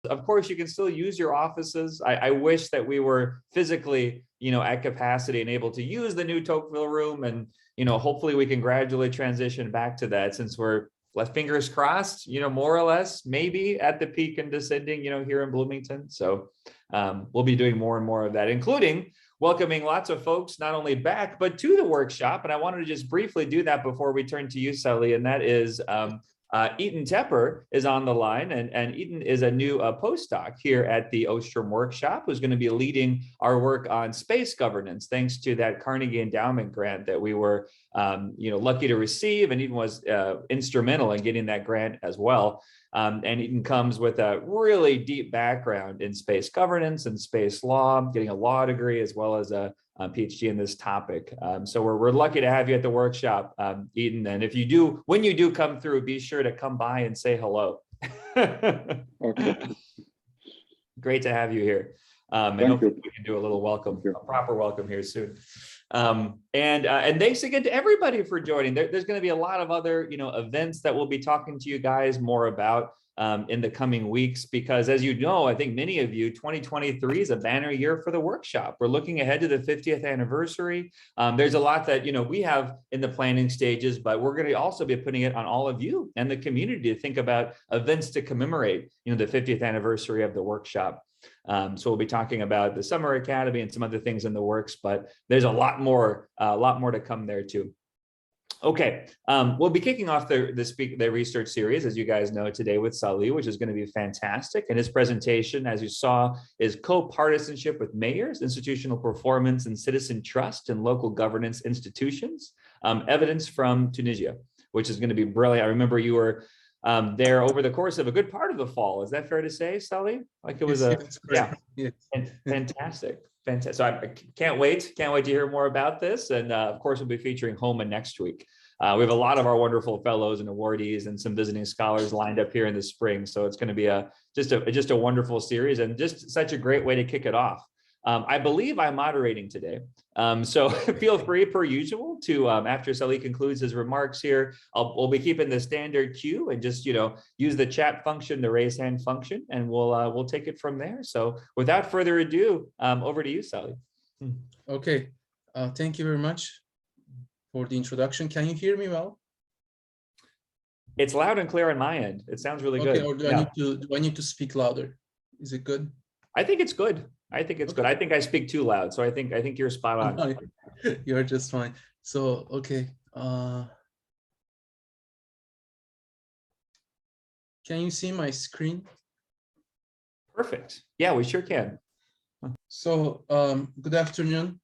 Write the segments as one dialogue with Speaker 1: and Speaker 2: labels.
Speaker 1: Of course, you can still use your offices. I wish that we were physically, at capacity and able to use the new Tocqueville room, and hopefully we can gradually transition back to that, since we're, fingers crossed, more or less, maybe at the peak and descending, here in Bloomington. So we'll be doing more and more of that, including welcoming lots of folks, not only back, but to the workshop. And I wanted to just briefly do that before we turn to you, Salih, and that is Eaton Tepper is on the line, and Eaton is a new postdoc here at the Ostrom Workshop, who's going to be leading our work on space governance, thanks to that Carnegie Endowment grant that we were, lucky to receive, and Eaton was instrumental in getting that grant as well. And Eaton comes with a really deep background in space governance and space law, getting a law degree as well as a PhD in this topic. So we're lucky to have you at the workshop, Eaton. And when you do come through, be sure to come by and say hello.
Speaker 2: Okay.
Speaker 1: Great to have you here. And hopefully we can do a little welcome, a proper welcome here soon. And thanks again to everybody for joining. There's going to be a lot of other, events that we'll be talking to you guys more about in the coming weeks, because as you know, I think many of you, 2023 is a banner year for the workshop. We're looking ahead to the 50th anniversary. There's a lot that, we have in the planning stages, but we're going to also be putting it on all of you and the community to think about events to commemorate, the 50th anniversary of the workshop. So we'll be talking about the Summer Academy and some other things in the works, but there's a lot more to come there too. Okay, we'll be kicking off the research series, as you guys know, today with Salih, which is going to be fantastic. And his presentation, as you saw, is Co-Partisanship with Mayors, Institutional Performance and Citizen Trust in Local Governance Institutions, Evidence from Tunisia, which is going to be brilliant. I remember you were there over the course of a good part of the fall. Is that fair to say, Salih? Like it was fantastic. Fantastic. So I can't wait to hear more about this. And of course, we'll be featuring Homa next week. We have a lot of our wonderful fellows and awardees and some visiting scholars lined up here in the spring. So it's going to be just a wonderful series, and just such a great way to kick it off. I believe I'm moderating today. So feel free, per usual, to, after Salih concludes his remarks here, we'll be keeping the standard queue and just, use the chat function, the raise hand function, and we'll take it from there. So without further ado, over to you, Salih.
Speaker 3: Okay, thank you very much for the introduction. Can you hear me well?
Speaker 1: It's loud and clear on my end. It sounds really good.
Speaker 3: Or do I need to speak louder? Is it good?
Speaker 1: I think it's good. I think it's good. I think I speak too loud, so I think you're spot on.
Speaker 3: You're just fine. So okay. Can you see my screen?
Speaker 1: Perfect. Yeah, we sure can.
Speaker 3: So good afternoon.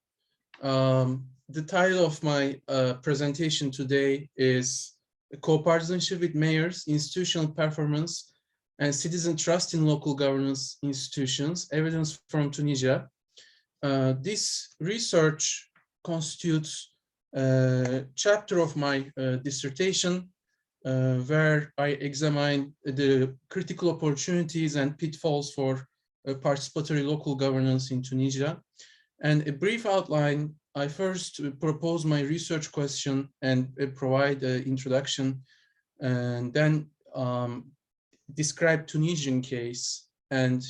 Speaker 3: The title of my presentation today is Co-Partisanship with Mayors, Institutional Performance and Citizen Trust in Local Governance Institutions, Evidence from Tunisia. This research constitutes a chapter of my dissertation where I examine the critical opportunities and pitfalls for participatory local governance in Tunisia. And a brief outline, I first propose my research question and provide an introduction, and then describe Tunisian case and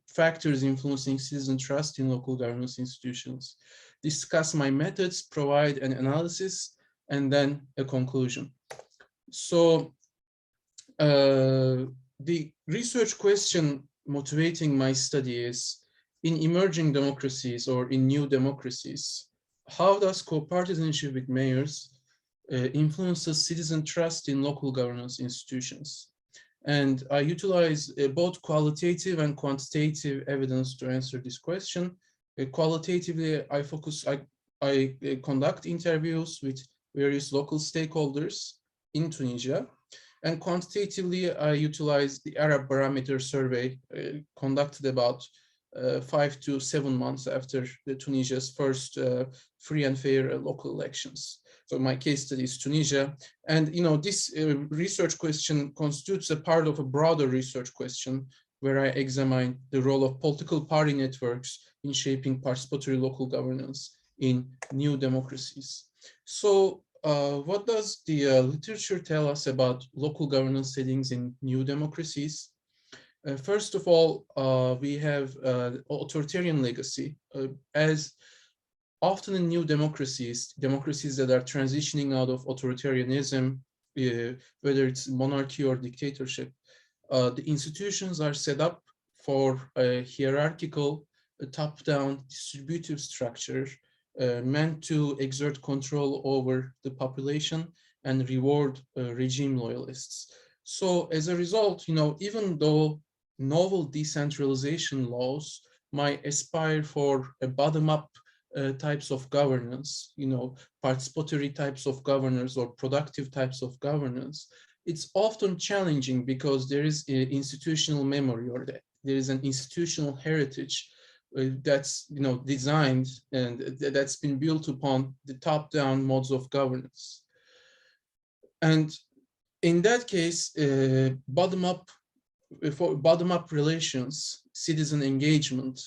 Speaker 3: factors influencing citizen trust in local governance institutions, discuss my methods, provide an analysis, and then a conclusion. So the research question motivating my study is, in emerging democracies or in new democracies, how does co-partisanship with mayors influences citizen trust in local governance institutions? And I utilize both qualitative and quantitative evidence to answer this question. Qualitatively, I conduct interviews with various local stakeholders in Tunisia. And quantitatively, I utilize the Arab Barometer survey conducted about 5 to 7 months after Tunisia's first free and fair local elections. So my case study is Tunisia. And this research question constitutes a part of a broader research question where I examine the role of political party networks in shaping participatory local governance in new democracies. So what does the literature tell us about local governance settings in new democracies? First of all, we have authoritarian legacy. As often in new democracies, democracies that are transitioning out of authoritarianism, whether it's monarchy or dictatorship, the institutions are set up for a hierarchical, top-down distributive structure meant to exert control over the population and reward regime loyalists. So as a result, even though novel decentralization laws might aspire for a bottom-up types of governance, participatory types of governance or productive types of governance, it's often challenging because there is institutional memory, or that there is an institutional heritage that's designed and that's been built upon the top-down modes of governance. And in that case, bottom-up relations, citizen engagement,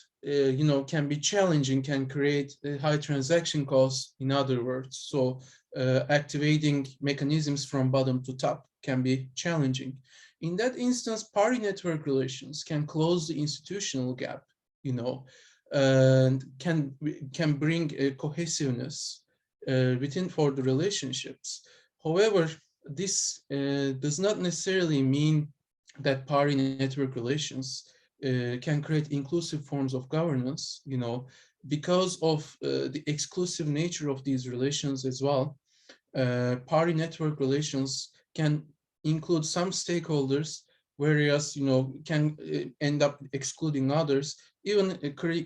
Speaker 3: can be challenging, can create high transaction costs, in other words. So activating mechanisms from bottom to top can be challenging. In that instance, party network relations can close the institutional gap, and can bring a cohesiveness within for the relationships. However, this does not necessarily mean that party network relations can create inclusive forms of governance, because of the exclusive nature of these relations as well. Party network relations can include some stakeholders, whereas can end up excluding others, even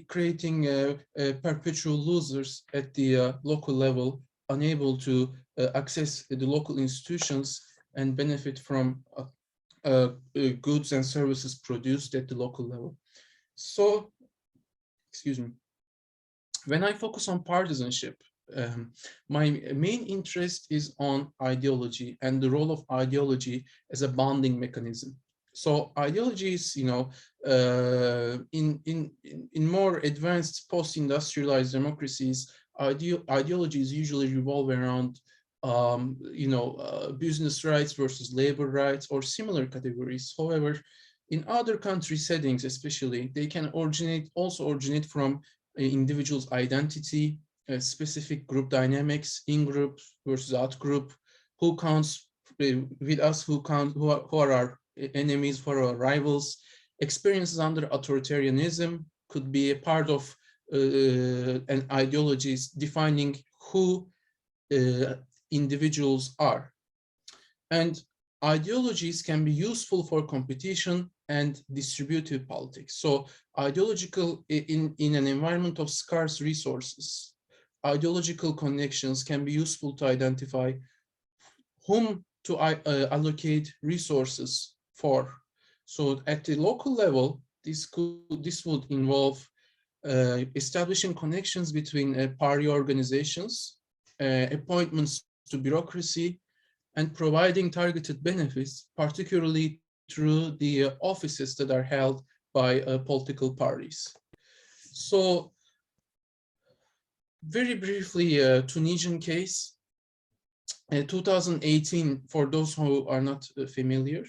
Speaker 3: creating perpetual losers at the local level, unable to access the local institutions and benefit from goods and services produced at the local level. So, excuse me, when I focus on partisanship, my main interest is on ideology and the role of ideology as a bonding mechanism. So ideologies, in more advanced post-industrialized democracies, ideologies usually revolve around business rights versus labor rights or similar categories. However, in other country settings, especially, they can also originate from individual's identity, specific group dynamics, in-group versus out-group, who counts with us, who are our enemies, who are our rivals. Experiences under authoritarianism could be a part of an ideologies defining who individuals are. And ideologies can be useful for competition and distributive politics. So ideological, in an environment of scarce resources, ideological connections can be useful to identify whom to allocate resources for. So at the local level, this would involve establishing connections between party organizations, appointments to bureaucracy, and providing targeted benefits, particularly through the offices that are held by political parties. So very briefly, Tunisian case, 2018, for those who are not familiar,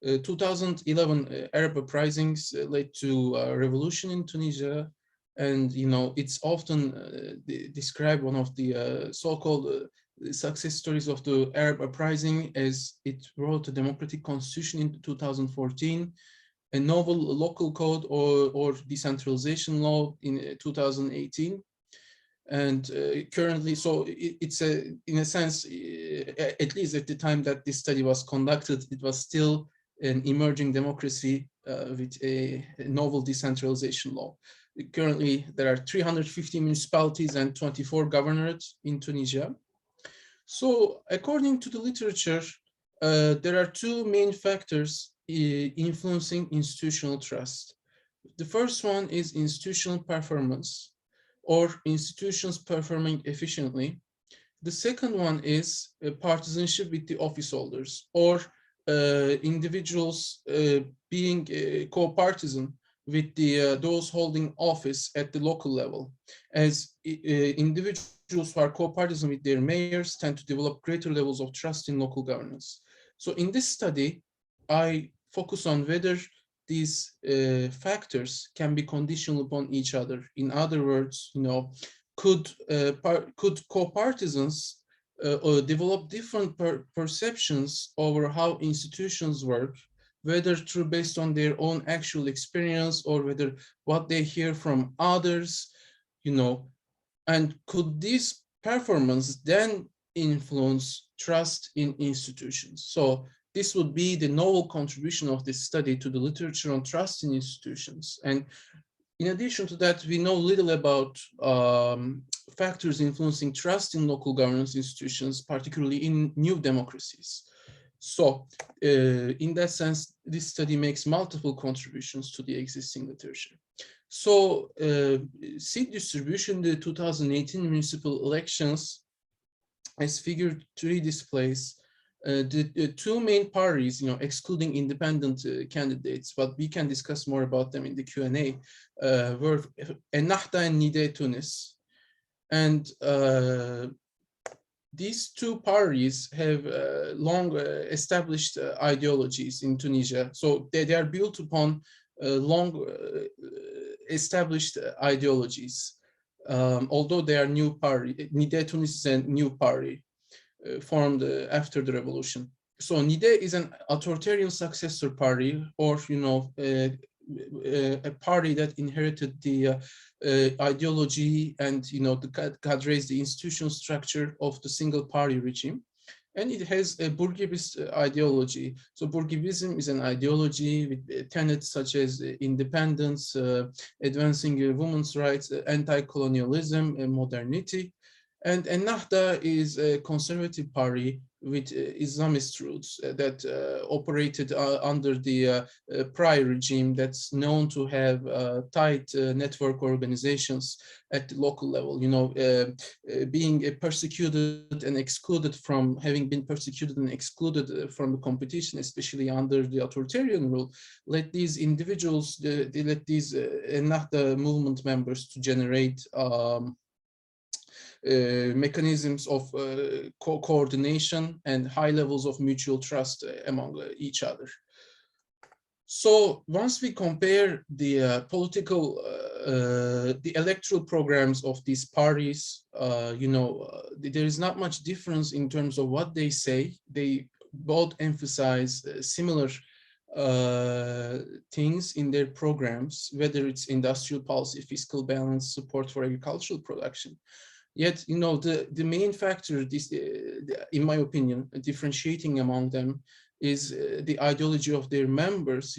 Speaker 3: 2011 Arab uprisings led to a revolution in Tunisia. And, it's often described one of the so-called success stories of the Arab uprising, as it wrote a democratic constitution in 2014, a novel local code or decentralization law in 2018. And currently, so it's in a sense, at least at the time that this study was conducted, it was still an emerging democracy with a novel decentralization law. Currently, there are 350 municipalities and 24 governorates in Tunisia. So according to the literature, there are two main factors influencing institutional trust. The first one is institutional performance, or institutions performing efficiently. The second one is partisanship with the office holders, or individuals being co-partisan with those holding office at the local level, as individuals who are co-partisan with their mayors tend to develop greater levels of trust in local governance. So in this study, I focus on whether these factors can be conditional upon each other. In other words, could co-partisans develop different perceptions over how institutions work, whether through based on their own actual experience or whether what they hear from others, and could this performance then influence trust in institutions? So this would be the novel contribution of this study to the literature on trust in institutions. And in addition to that, we know little about factors influencing trust in local governance institutions, particularly in new democracies. So in that sense, this study makes multiple contributions to the existing literature. So seat distribution, the 2018 municipal elections, as figure 3 displays, the two main parties, excluding independent candidates, but we can discuss more about them in the Q&A, were Ennahda and Nida Tunis. And these two parties have long established ideologies in Tunisia. So they are built upon long established ideologies. Although they are new party, Nida Tunis is a new party formed after the revolution. So Nida is an authoritarian successor party, or a party that inherited the ideology and the cadres, the institutional structure of the single party regime. And it has a Bourguibist ideology. So Bourguibism is an ideology with tenets such as independence, advancing women's rights, anti-colonialism, and modernity. And Ennahda is a conservative party with Islamist roots that operated under the prior regime that's known to have tight network organizations at the local level. Being persecuted and excluded from, having been persecuted and excluded from the competition, especially under the authoritarian rule, led these individuals, they led these Ennahda movement members to generate mechanisms of coordination and high levels of mutual trust among each other. So once we compare the political, the electoral programs of these parties, there is not much difference in terms of what they say. They both emphasize similar things in their programs, whether it's industrial policy, fiscal balance, support for agricultural production. Yet, the main factor, in my opinion, differentiating among them is the ideology of their members,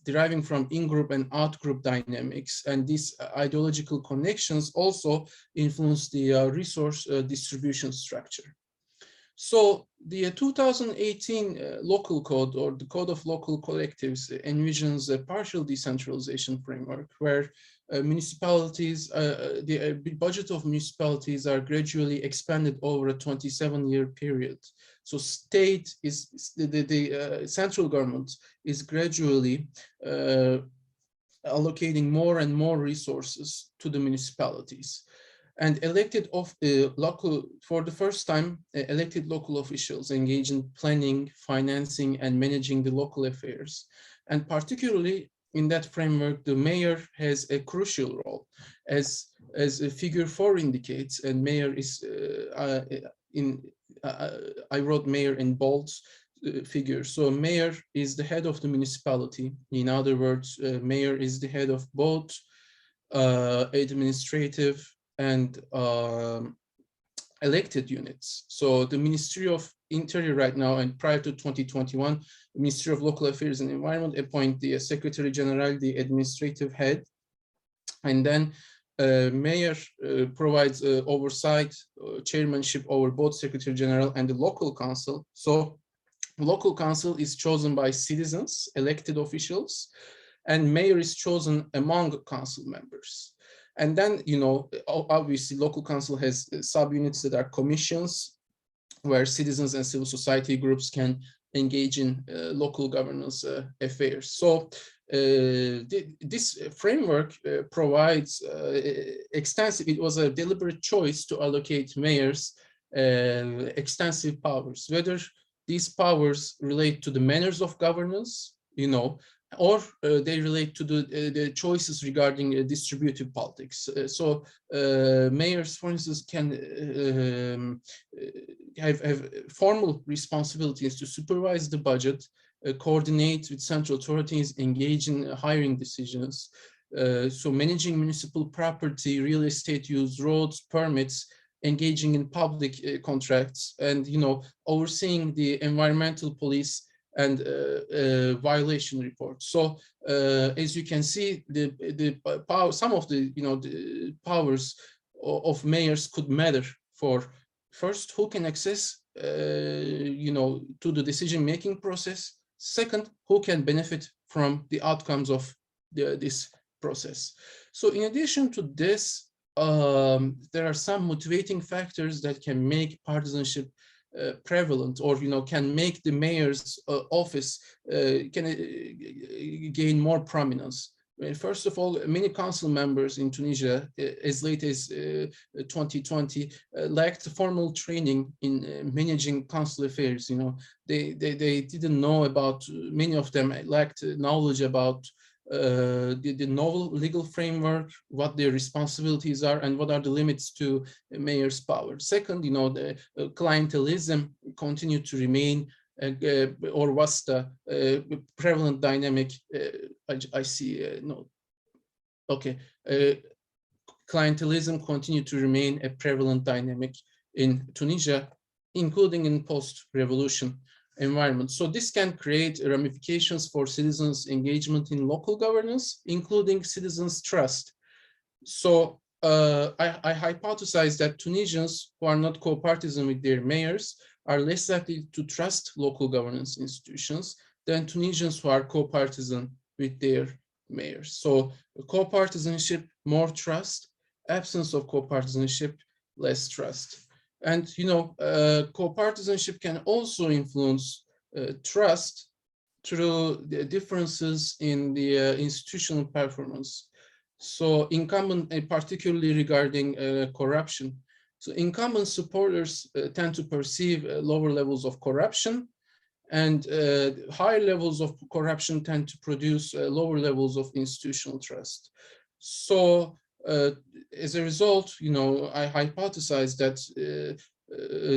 Speaker 3: deriving from in-group and out-group dynamics. And these ideological connections also influence the resource distribution structure. So the 2018 local code, or the Code of Local Collectives, envisions a partial decentralization framework where municipalities, the budget of municipalities are gradually expanded over a 27-year period. So state is, the central government is gradually allocating more and more resources to the municipalities. And elected for the first time, elected local officials engage in planning, financing, and managing the local affairs. And particularly in that framework, the mayor has a crucial role, as figure 4 indicates. And mayor is I wrote mayor in bold figure. So mayor is the head of the municipality. In other words, mayor is the head of both administrative and elected units. So the Ministry of Interior right now, and prior to 2021, the Ministry of Local Affairs and Environment appoint the Secretary General, the administrative head, and then mayor provides oversight, chairmanship over both Secretary General and the local council. So local council is chosen by citizens, elected officials, and mayor is chosen among council members. And then, obviously, local council has subunits that are commissions, where citizens and civil society groups can engage in local governance affairs. So this framework provides extensive, it was a deliberate choice to allocate mayors extensive powers, whether these powers relate to the manners of governance, or they relate to the choices regarding distributive politics. So mayors, for instance, can have formal responsibilities to supervise the budget, coordinate with central authorities, engage in hiring decisions. So managing municipal property, real estate use, roads, permits, engaging in public contracts, and overseeing the environmental police and violation reports. So as you can see, the power, some of the the powers of mayors could matter for first who can access to the decision-making process. Second, who can benefit from the outcomes of this process. So in addition to this, there are some motivating factors that can make partisanship prevalent, or can make the mayor's office gain more prominence. First of all, many council members in Tunisia, as late as 2020, lacked formal training in managing council affairs. They didn't know about, many of them lacked knowledge about the novel legal framework, what their responsibilities are, and what are the limits to mayor's power. Second, the clientelism continued to remain, or was the prevalent dynamic. I see, no, okay. Clientelism continued to remain a prevalent dynamic in Tunisia, including in post-revolution environment. So this can create ramifications for citizens' engagement in local governance, including citizens' trust. So I hypothesize that Tunisians who are not co-partisan with their mayors are less likely to trust local governance institutions than Tunisians who are co-partisan with their mayors. So co-partisanship, more trust; absence of co-partisanship, less trust. And co-partisanship can also influence trust through the differences in the institutional performance. So incumbent, particularly regarding corruption. So incumbent supporters tend to perceive lower levels of corruption, and higher levels of corruption tend to produce lower levels of institutional trust. So as a result, I hypothesize that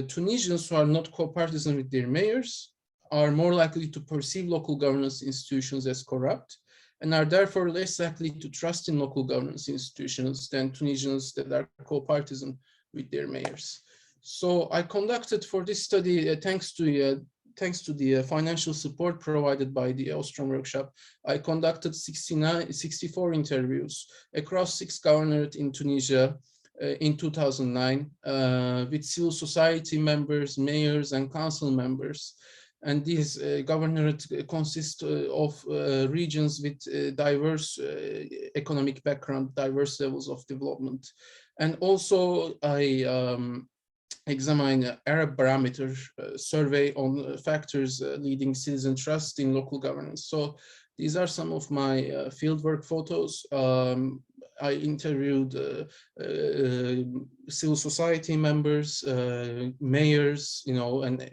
Speaker 3: Tunisians who are not co-partisan with their mayors are more likely to perceive local governance institutions as corrupt, and are therefore less likely to trust in local governance institutions than Tunisians that are co-partisan with their mayors. So I conducted for this study, thanks to the financial support provided by the Austrian workshop, I conducted 64 interviews across 6 governorates in Tunisia in 2009 with civil society members, mayors, and council members. And these governorates consist of regions with diverse economic background, diverse levels of development. And also I examine Arab Barometer survey on factors leading citizen trust in local governance. So these are some of my fieldwork photos. I interviewed civil society members, mayors, and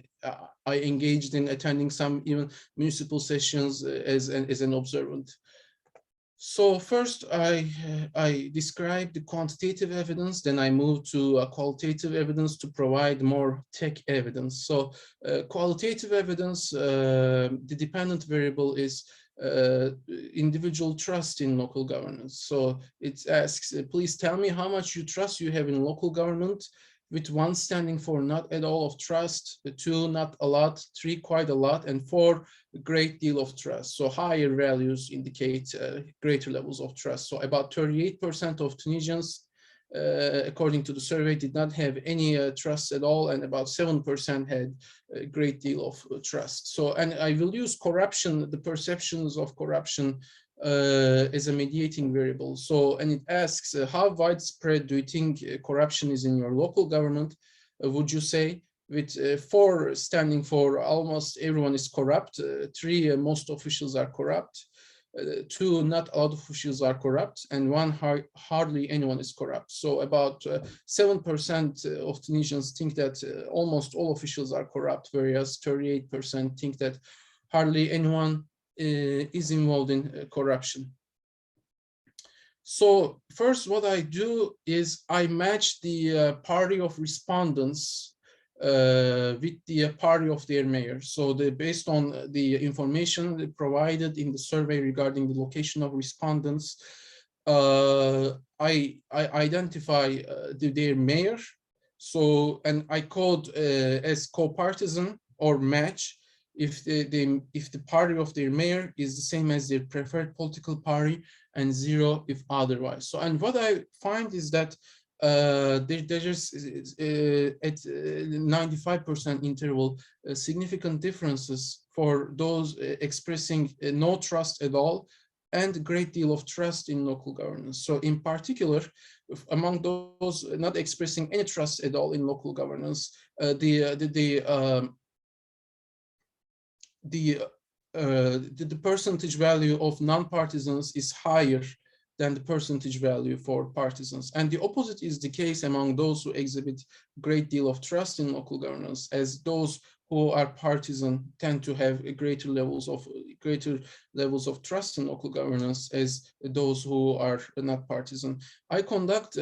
Speaker 3: I engaged in attending some even municipal sessions as an observant. So first, I described the quantitative evidence, then I moved to qualitative evidence to provide more tech evidence. So qualitative evidence, the dependent variable is individual trust in local governance. So it asks, please tell me how much you trust you have in local government, with 1 standing for not at all of trust, 2 not a lot, 3 quite a lot, and 4 a great deal of trust. So higher values indicate greater levels of trust. So about 38% of Tunisians, according to the survey, did not have any trust at all, and about 7% had a great deal of trust. So, and I will use corruption, the perceptions of corruption, as a mediating variable. So, and it asks, how widespread do you think corruption is in your local government? Would you say? With 4 standing for almost everyone is corrupt, 3 most officials are corrupt, 2 not a lot of officials are corrupt, and 1 hardly anyone is corrupt. So about 7% of Tunisians think that almost all officials are corrupt, whereas 38% think that hardly anyone is involved in corruption. So first, what I do is I match the party of respondents with the party of their mayor. So based on the information provided in the survey regarding the location of respondents, I identify their mayor. So, and I code as co-partisan or match if the party of their mayor is the same as their preferred political party, and 0 if otherwise. So, and what I find is that there's at 95% interval significant differences for those expressing no trust at all and a great deal of trust in local governance. So in particular, among those not expressing any trust at all in local governance, the percentage value of non-partisans is higher than the percentage value for partisans. And the opposite is the case among those who exhibit great deal of trust in local governance, as those who are partisan tend to have greater levels of trust in local governance as those who are not partisan. I conduct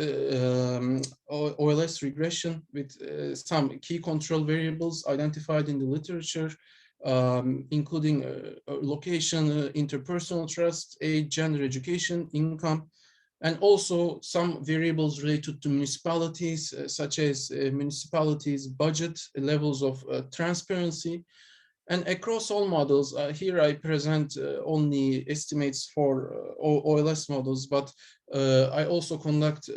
Speaker 3: OLS regression with some key control variables identified in the literature, including location, interpersonal trust, age, gender, education, income, and also some variables related to municipalities, such as municipalities' budget, levels of transparency. And across all models, here I present only estimates for OLS models, but I also conduct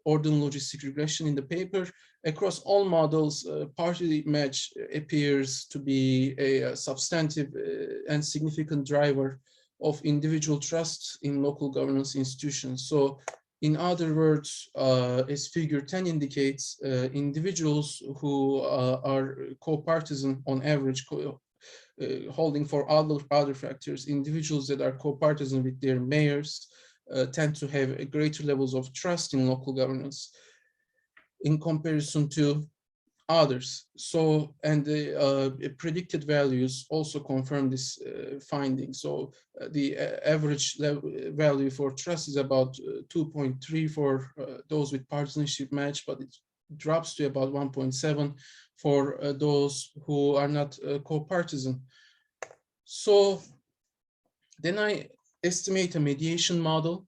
Speaker 3: ordinal logistic regression in the paper. Across all models, party match appears to be a substantive and significant driver of individual trust in local governance institutions. So in other words, as figure 10 indicates, individuals who are co-partisan on average, holding for other factors, individuals that are co-partisan with their mayors tend to have greater levels of trust in local governance in comparison to others. So, and the predicted values also confirm this finding. So the average value for trust is about 2.3 for those with partisanship match, but it drops to about 1.7 for those who are not co-partisan. So then I estimate a mediation model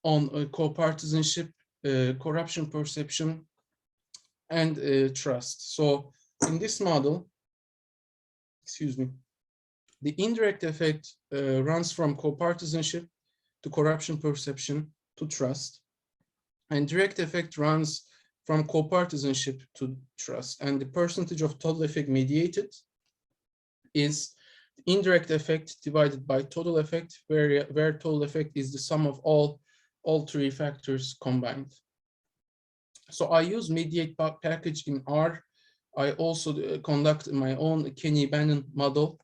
Speaker 3: on co-partisanship, corruption perception, and trust. So in this model, excuse me, the indirect effect runs from co-partisanship to corruption perception to trust, and direct effect runs from co-partisanship to trust. And the percentage of total effect mediated is indirect effect divided by total effect, where total effect is the sum of all three factors combined. So I use mediate package in R. I also conduct my own Kenny-Bannon model,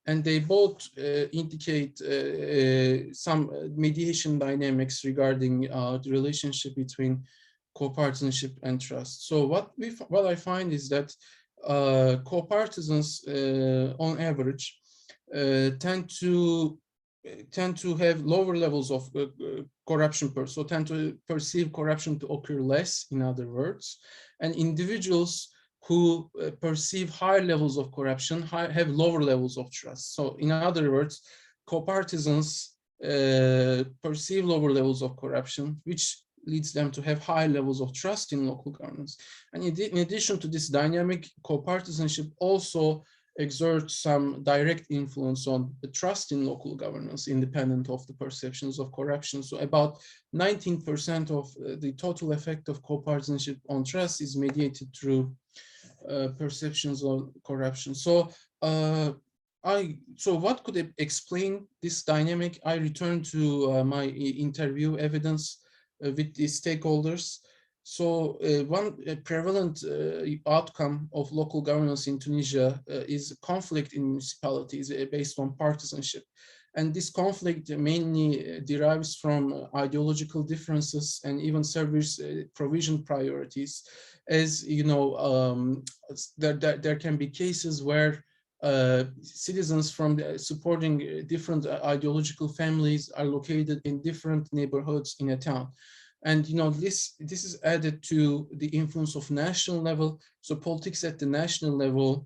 Speaker 3: and they both indicate some mediation dynamics regarding the relationship between co-partisanship and trust. So what I find is that co-partisans on average tend to have lower levels of corruption, so tend to perceive corruption to occur less, in other words, and individuals who perceive higher levels of corruption have lower levels of trust. So in other words, co-partisans perceive lower levels of corruption, which leads them to have high levels of trust in local governance. And in addition to this dynamic, co-partisanship also exerts some direct influence on the trust in local governance, independent of the perceptions of corruption. So about 19% of the total effect of co-partisanship on trust is mediated through perceptions of corruption. So what could explain this dynamic? I return to my interview evidence with the stakeholders. So one prevalent outcome of local governance in Tunisia is conflict in municipalities based on partisanship. And this conflict mainly derives from ideological differences and even service provision priorities. As you know, there can be cases where citizens from supporting different ideological families are located in different neighborhoods in a town. And this is added to the influence of national level. So politics at the national level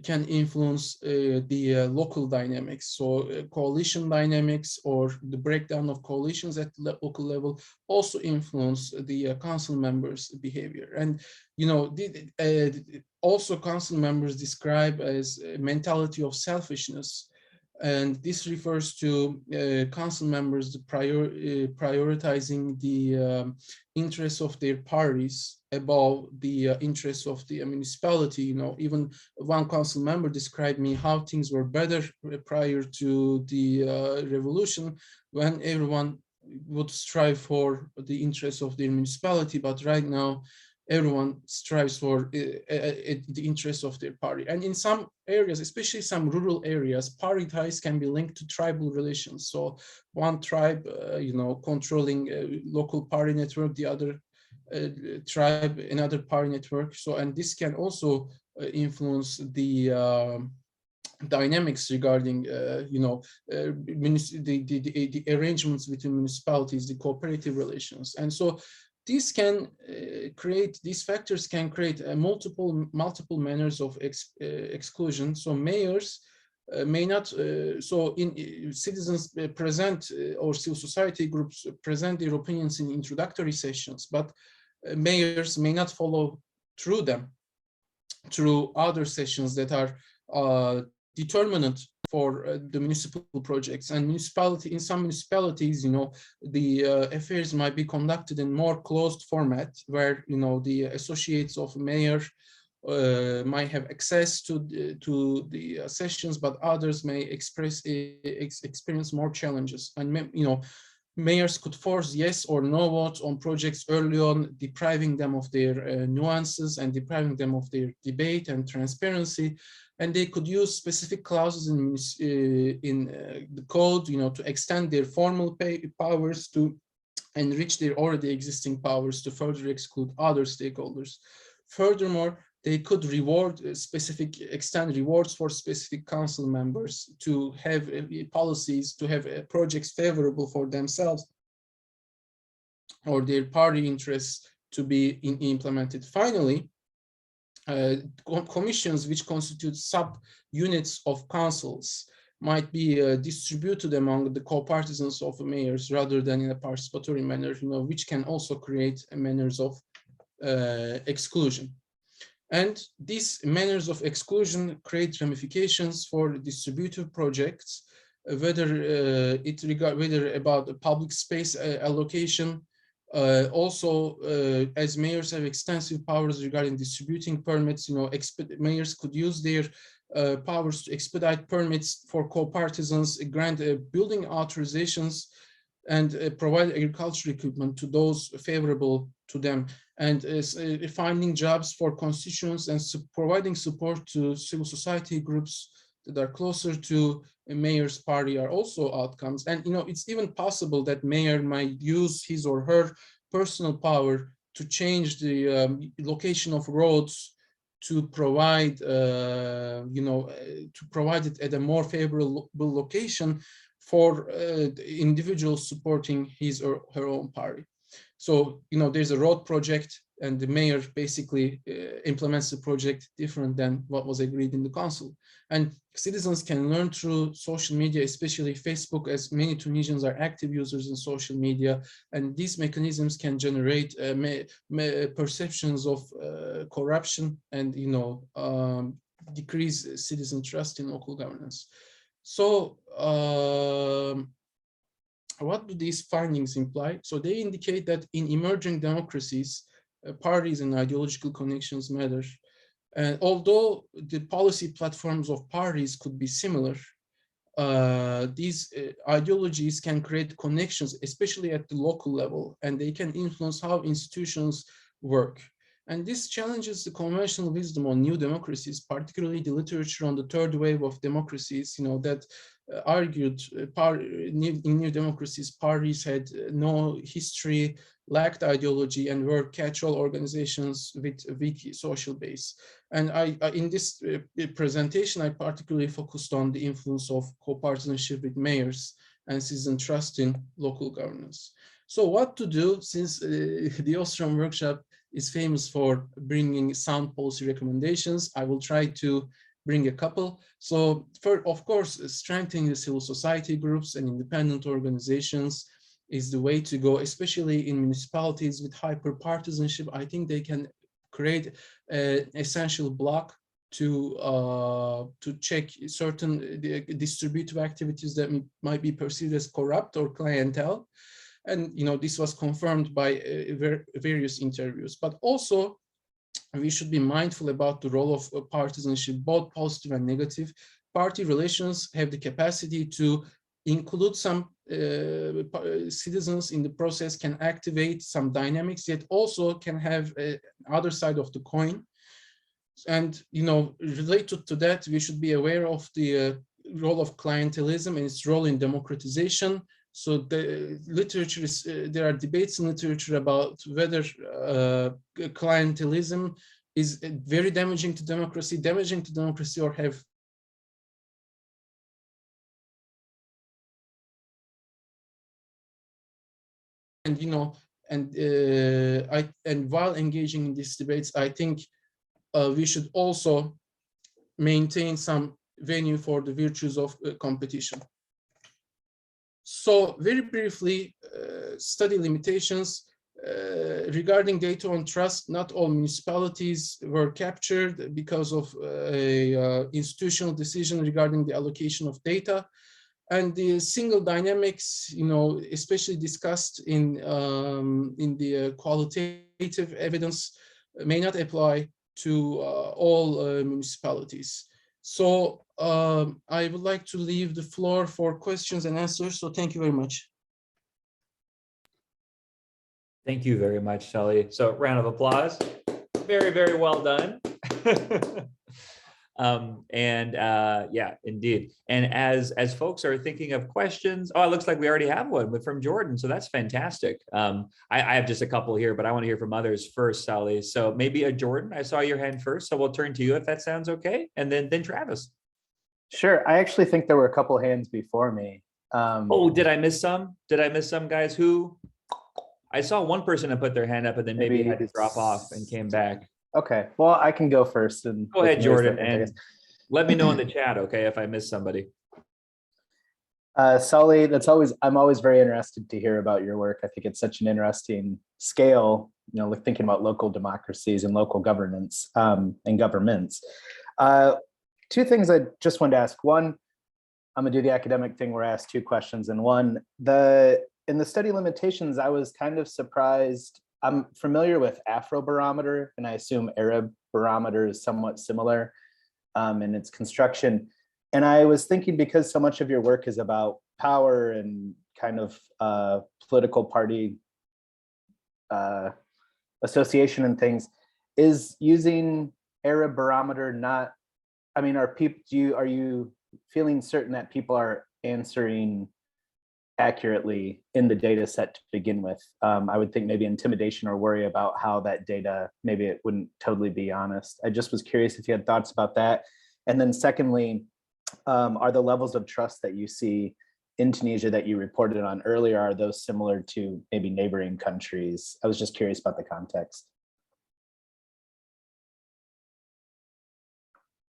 Speaker 3: can influence the local dynamics. So coalition dynamics or the breakdown of coalitions at the local level also influence the council members' behavior. And also council members describe as a mentality of selfishness. And this refers to council members prioritizing the interests of their parties above the interests of the municipality. Even one council member described me how things were better prior to the revolution, when everyone would strive for the interests of their municipality, but right now everyone strives for the interests of their party. And in some areas, especially some rural areas, party ties can be linked to tribal relations. So one tribe, controlling local party network, the other tribe, another party network. So, and this can also influence the dynamics regarding, the arrangements between municipalities, the cooperative relations. And so these factors can create multiple manners of exclusion. So mayors may not, citizens present or civil society groups present their opinions in introductory sessions, but mayors may not follow through them through other sessions that are determinant for the municipal projects. And in some municipalities, the affairs might be conducted in more closed format, where the associates of mayor might have access to the sessions, but others may experience more challenges. And mayors could force yes or no votes on projects early on, depriving them of their nuances and depriving them of their debate and transparency. And they could use specific clauses in the code, to extend their formal powers to enrich their already existing powers to further exclude other stakeholders. Furthermore, they could extend rewards for specific council members to have policies, to have projects favorable for themselves or their party interests to be implemented. Finally, commissions, which constitute sub-units of councils, might be distributed among the co-partisans of mayors rather than in a participatory manner, which can also create manners of exclusion. And these manners of exclusion create ramifications for distributive projects, whether about the public space allocation. Also, as mayors have extensive powers regarding distributing permits, mayors could use their powers to expedite permits for co-partisans, grant building authorizations, and provide agricultural equipment to those favorable to them, and finding jobs for constituents and providing support to civil society groups that are closer to a mayor's party are also outcomes. And it's even possible that mayor might use his or her personal power to change the location of roads to provide provide it at a more favorable location for individuals supporting his or her own party. So, there's a road project and the mayor basically implements the project different than what was agreed in the council. And citizens can learn through social media, especially Facebook, as many Tunisians are active users in social media. And these mechanisms can generate perceptions of corruption and, decrease citizen trust in local governance. So, what do these findings imply? So they indicate that in emerging democracies, parties and ideological connections matter. And although the policy platforms of parties could be similar, these ideologies can create connections, especially at the local level, and they can influence how institutions work. And this challenges the conventional wisdom on new democracies, particularly the literature on the third wave of democracies, that argued in new democracies, parties had no history, lacked ideology, and were catch-all organizations with a weak social base. And in this presentation, I particularly focused on the influence of co-partisanship with mayors and citizen trust in local governance. So what to do, since the Austrian workshop is famous for bringing sound policy recommendations, I will try to bring a couple. So of course, strengthening the civil society groups and independent organizations is the way to go, especially in municipalities with hyper-partisanship. I think they can create an essential block to check certain distributive activities that might be perceived as corrupt or clientele. And this was confirmed by various interviews. But also, we should be mindful about the role of partisanship, both positive and negative. Party relations have the capacity to include some citizens in the process, can activate some dynamics, yet also can have other side of the coin. And related to that, we should be aware of the role of clientelism and its role in democratization. So the literature is, there are debates in literature about whether clientelism is very damaging to democracy, or have and while engaging in these debates, I think we should also maintain some venue for the virtues of competition. So very briefly, study limitations regarding data on trust. Not all municipalities were captured because of a institutional decision regarding the allocation of data. And the single dynamics, especially discussed in the qualitative evidence, may not apply to all municipalities. So I would like to leave the floor for questions and answers. So thank you very much.
Speaker 1: Thank you very much, Salih. So round of applause. Very, very well done. Yeah, indeed. And as folks are thinking of questions, it looks like we already have one from Jordan. So that's fantastic. I have just a couple here, but I want to hear from others first, Salih. So maybe Jordan, I saw your hand first, so we'll turn to you if that sounds okay. And then Travis.
Speaker 2: Sure. I actually think there were a couple hands before me.
Speaker 1: Did I miss some? Did I miss some guys? Who? I saw one person that put their hand up and then maybe had to drop off and came back.
Speaker 2: Okay, well, I can go first. And
Speaker 1: go ahead, Jordan, and let me know in the chat, okay, if I miss somebody.
Speaker 2: Salih, I'm always very interested to hear about your work. I think it's such an interesting scale, like thinking about local democracies and local governance and governments. Two things I just wanted to ask. One, I'm gonna do the academic thing where I ask two questions. And one, in the study limitations, I was kind of surprised. I'm familiar with Afro Barometer, and I assume Arab Barometer is somewhat similar in its construction. And I was thinking, because so much of your work is about power and kind of political party association and things, is using Arab Barometer not, I mean, are you feeling certain that people are answering accurately in the data set to begin with? I would think maybe intimidation or worry about how that data, maybe it wouldn't totally be honest. I just was curious if you had thoughts about that. And then secondly, are the levels of trust that you see in Tunisia that you reported on earlier, are those similar to maybe neighboring countries? I was just curious about the context.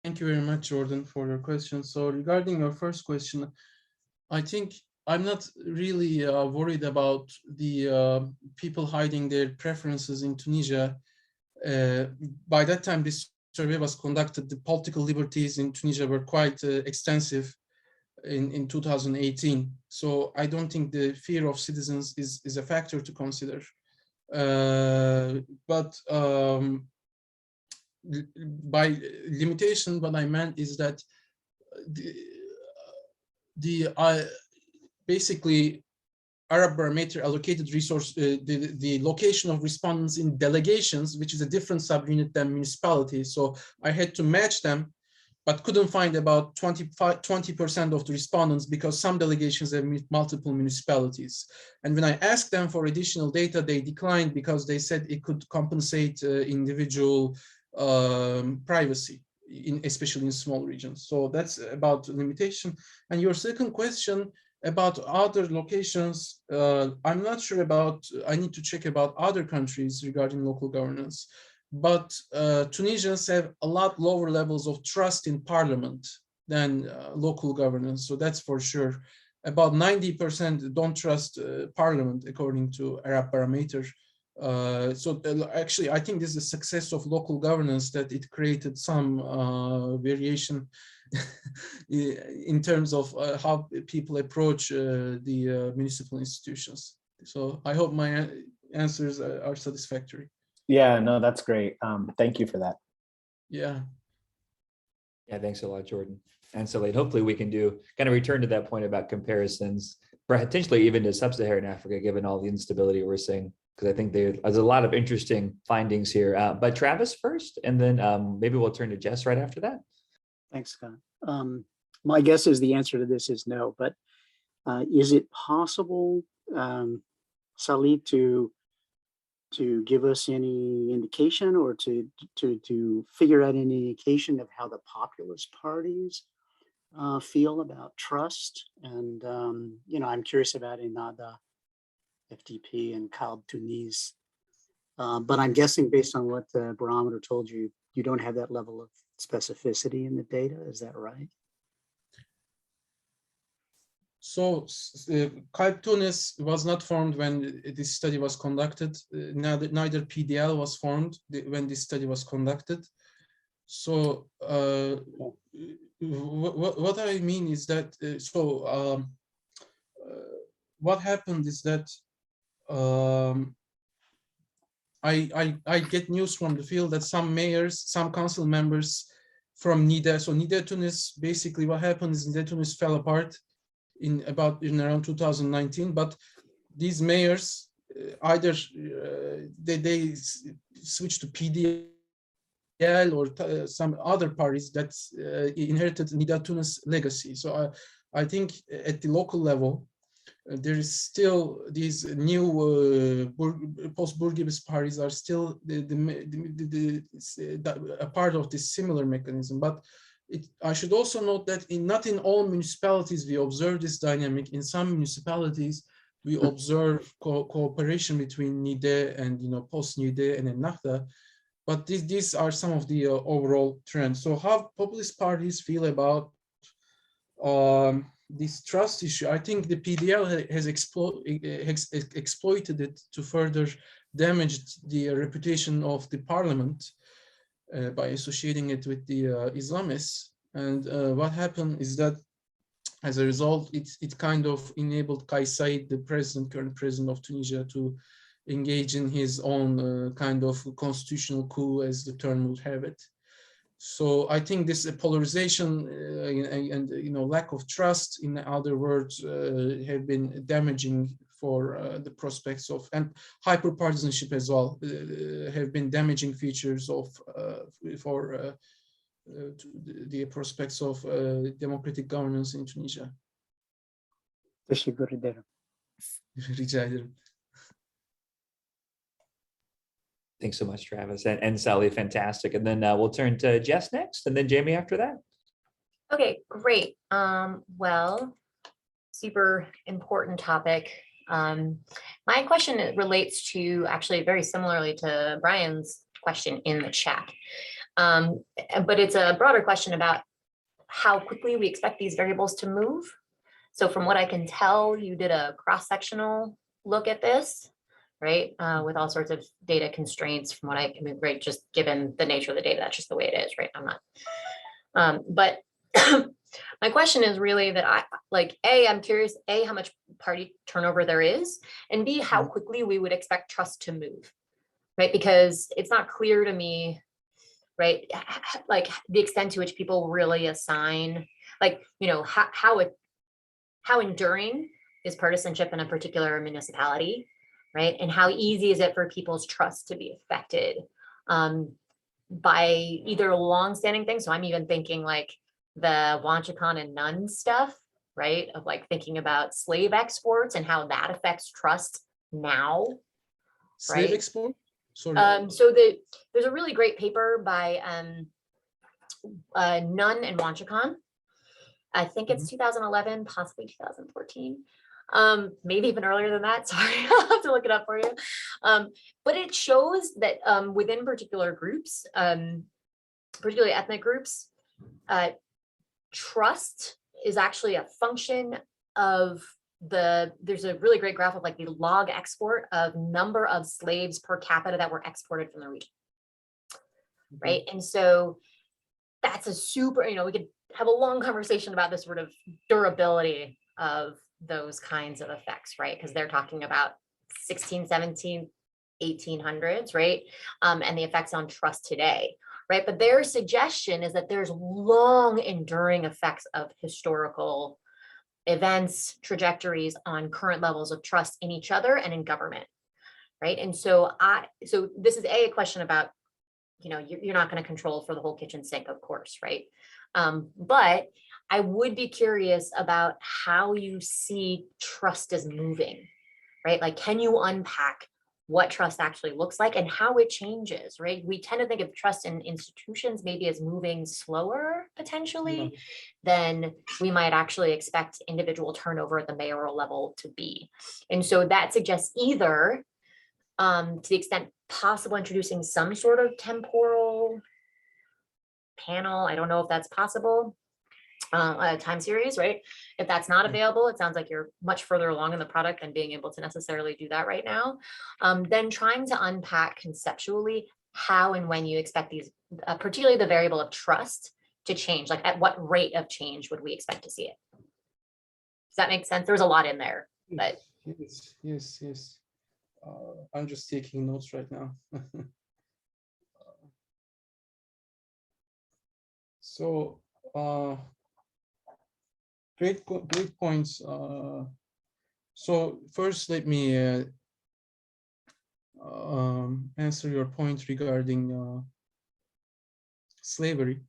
Speaker 3: Thank you very much, Jordan, for your question. So regarding your first question, I think I'm not really worried about the people hiding their preferences in Tunisia. By that time, this survey was conducted, the political liberties in Tunisia were quite extensive in 2018. So I don't think the fear of citizens is a factor to consider. But by limitation, what I meant is that basically Arab Barometer allocated resource, the location of respondents in delegations, which is a different subunit than municipality. So I had to match them but couldn't find about 20% of the respondents because some delegations have multiple municipalities. And when I asked them for additional data, they declined because they said it could compensate individual privacy, especially in small regions. So that's about limitation. And your second question about other locations, I'm not sure about, I need to check about other countries regarding local governance. But Tunisians have a lot lower levels of trust in parliament than local governance. So that's for sure. About 90% don't trust parliament, according to Arab Barometer. Actually, I think this is a success of local governance, that it created some variation in terms of how people approach the municipal institutions. So I hope my answers are satisfactory.
Speaker 2: Yeah, no, that's great. Thank you for that.
Speaker 3: Yeah.
Speaker 1: Yeah, thanks a lot, Jordan. And Salih, hopefully we can kind of return to that point about comparisons, potentially even to sub-Saharan Africa, given all the instability we're seeing, because I think there's a lot of interesting findings here. But Travis first, and then maybe we'll turn to Jess right after that.
Speaker 4: Thanks, Scott. My guess is the answer to this is no, but is it possible, Salih, to give us any indication, or to figure out any indication of how the populist parties feel about trust? And I'm curious about Ennahda, FDP, and Qalb Tunis. But I'm guessing, based on what the barometer told you, you don't have that level of specificity in the data. Is that right?
Speaker 3: So Qalb Tunis was not formed when this study was conducted. Neither PDL was formed when this study was conducted. So what I mean is that, what happened is that I get news from the field that some mayors, some council members from NIDA, so NIDA Tunis, basically what happened is NIDA Tunis fell apart in around 2019, but these mayors either they switched to PDL or some other parties that inherited Nida Tunis legacy. So I think at the local level, there is still these new post-Bourguibist parties are still a part of this similar mechanism. But I should also note that not in all municipalities we observe this dynamic. In some municipalities, we observe cooperation between NIDE and post-NIDE and Ennahda. But these are some of the overall trends. So how populist parties feel about this trust issue? I think the PDL has exploited it to further damage the reputation of the parliament by associating it with the Islamists. And what happened is that, as a result, it kind of enabled Kais Saied, the current president of Tunisia, to engage in his own kind of constitutional coup, as the term would have it. So I think this polarization and lack of trust, in other words, have been damaging for the prospects of, and hyper-partisanship as well, have been damaging features of for the prospects of democratic governance in Tunisia.
Speaker 4: Teşekkür ederim.
Speaker 3: Rica ederim.
Speaker 1: Thanks so much, Travis, and Salih, fantastic. And then we'll turn to Jess next, and then Jamie after that.
Speaker 5: Okay, great. Well, super important topic. My question relates to, actually very similarly to Brian's question in the chat, but it's a broader question about how quickly we expect these variables to move. So from what I can tell, you did a cross-sectional look at this, right? With all sorts of data constraints from what I mean, right? Just given the nature of the data, that's just the way it is, right? I'm not, but my question is really that I'm curious, A, how much party turnover there is, and B, how quickly we would expect trust to move, right? Because it's not clear to me, right? Like the extent to which people really assign, how enduring is partisanship in a particular municipality, right? And how easy is it for people's trust to be affected? by either long-standing things. So I'm even thinking like the Wanchicon and Nun stuff, right? Of like thinking about slave exports and how that affects trust now.
Speaker 3: Slave
Speaker 5: Right.
Speaker 3: export? Sorry.
Speaker 5: So there's a really great paper by Nunn and Wanchicon. I think it's 2011, possibly 2014. Maybe even earlier than that. Sorry, I'll have to look it up for you. But it shows that within particular groups, particularly ethnic groups, trust is actually a function of there's a really great graph of like the log export of number of slaves per capita that were exported from the region. Right. And so that's a super, we could have a long conversation about the sort of durability of those kinds of effects, right? Because they're talking about 16, 17, 1800s, right? And the effects on trust today, right? But their suggestion is that there's long enduring effects of historical events, trajectories on current levels of trust in each other and in government, right? And so this is a question about, you're not going to control for the whole kitchen sink, of course, right? But I would be curious about how you see trust as moving, right? Like, can you unpack what trust actually looks like and how it changes, right? We tend to think of trust in institutions maybe as moving slower potentially than we might actually expect individual turnover at the mayoral level to be. And so that suggests either to the extent possible, introducing some sort of temporal panel. I don't know if that's possible. A time series, right? If that's not available, it sounds like you're much further along in the product than being able to necessarily do that right now. Then trying to unpack conceptually how and when you expect these, particularly the variable of trust, to change. Like, at what rate of change would we expect to see it? Does that make sense? There's a lot in there, but
Speaker 3: yes. I'm just taking notes right now. So great points. So first, let me answer your point regarding slavery.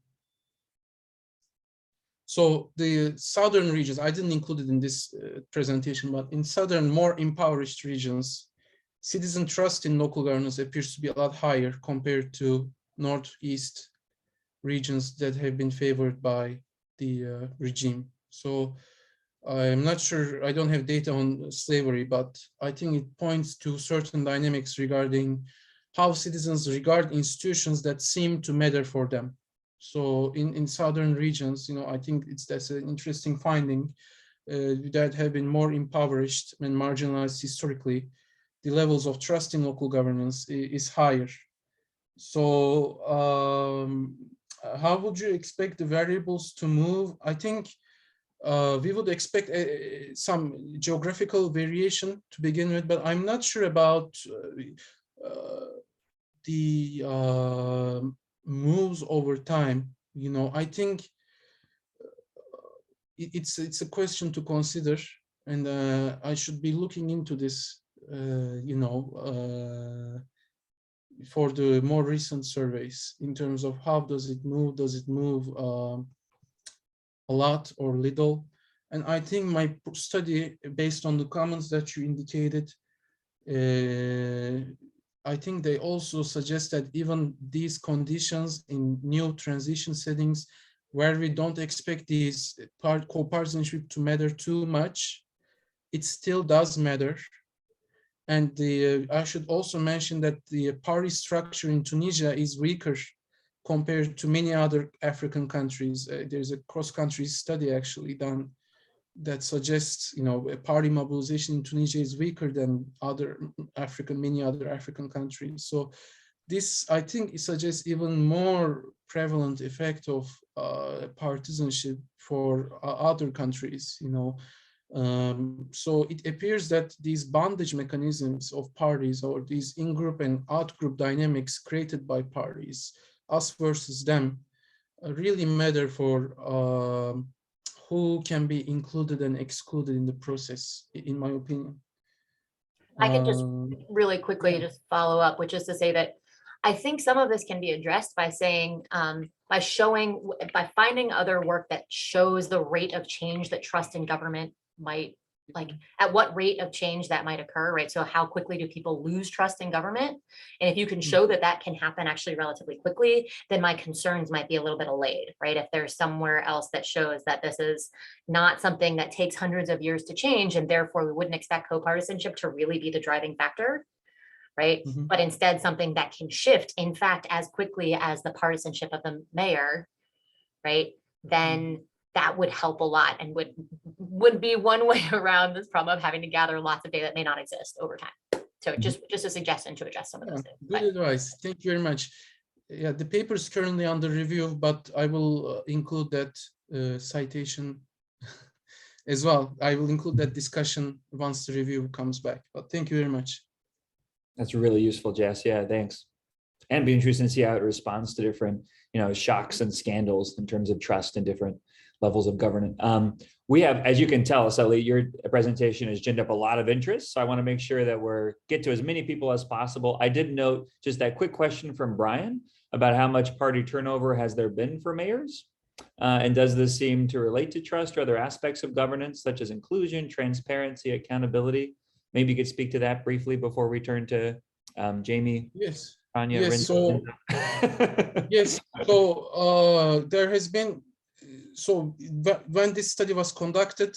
Speaker 3: So the southern regions, I didn't include it in this presentation, but in southern, more impoverished regions, citizen trust in local governance appears to be a lot higher compared to northeast regions that have been favored by the regime. So I'm not sure, I don't have data on slavery, but I think it points to certain dynamics regarding how citizens regard institutions that seem to matter for them. So in southern regions, I think that's an interesting finding that have been more impoverished and marginalized historically. The levels of trust in local governance is higher. So how would you expect the variables to move? I think we would expect some geographical variation to begin with, but I'm not sure about the moves over time. I think it's a question to consider, and I should be looking into this, for the more recent surveys in terms of how does it move? Does it move a lot or little? And I think my study, based on the comments that you indicated, I think they also suggest that even these conditions in new transition settings where we don't expect these co-partisanship to matter too much, it still does matter. And I should also mention that the party structure in Tunisia is weaker compared to many other African countries. There's a cross-country study actually done that suggests, a party mobilization in Tunisia is weaker than many other African countries. So this, I think, it suggests even more prevalent effect of partisanship for other countries, so it appears that these bondage mechanisms of parties, or these in-group and out-group dynamics created by parties, us versus them, really matter for who can be included and excluded in the process, in my opinion.
Speaker 5: I can just really quickly just follow up, which is to say that I think some of this can be addressed by saying, by finding other work that shows the rate of change that trust in government might, like at what rate of change that might occur, right? So how quickly do people lose trust in government? And if you can show that that can happen actually relatively quickly, then my concerns might be a little bit allayed, right? If there's somewhere else that shows that this is not something that takes hundreds of years to change, and therefore we wouldn't expect co-partisanship to really be the driving factor, right? But instead something that can shift, in fact, as quickly as the partisanship of the mayor, right? Then that would help a lot and would be one way around this problem of having to gather lots of data that may not exist over time. So just a suggestion to address some of those things.
Speaker 3: Good advice. Thank you very much. Yeah, the paper is currently under review, but I will include that citation as well. I will include that discussion once the review comes back. But thank you very much.
Speaker 1: That's really useful, Jess. Yeah, thanks. And be interesting to see how it responds to different, shocks and scandals in terms of trust and different levels of governance. We have, as you can tell, Salih, your presentation has ginned up a lot of interest. So I want to make sure that get to as many people as possible. I did note just that quick question from Brian about how much party turnover has there been for mayors? And does this seem to relate to trust or other aspects of governance, such as inclusion, transparency, accountability? Maybe you could speak to that briefly before we turn to Jamie.
Speaker 3: Yes.
Speaker 1: Tanya,
Speaker 3: Yes.
Speaker 1: Rinzo.
Speaker 3: Yes. So there has been. So when this study was conducted,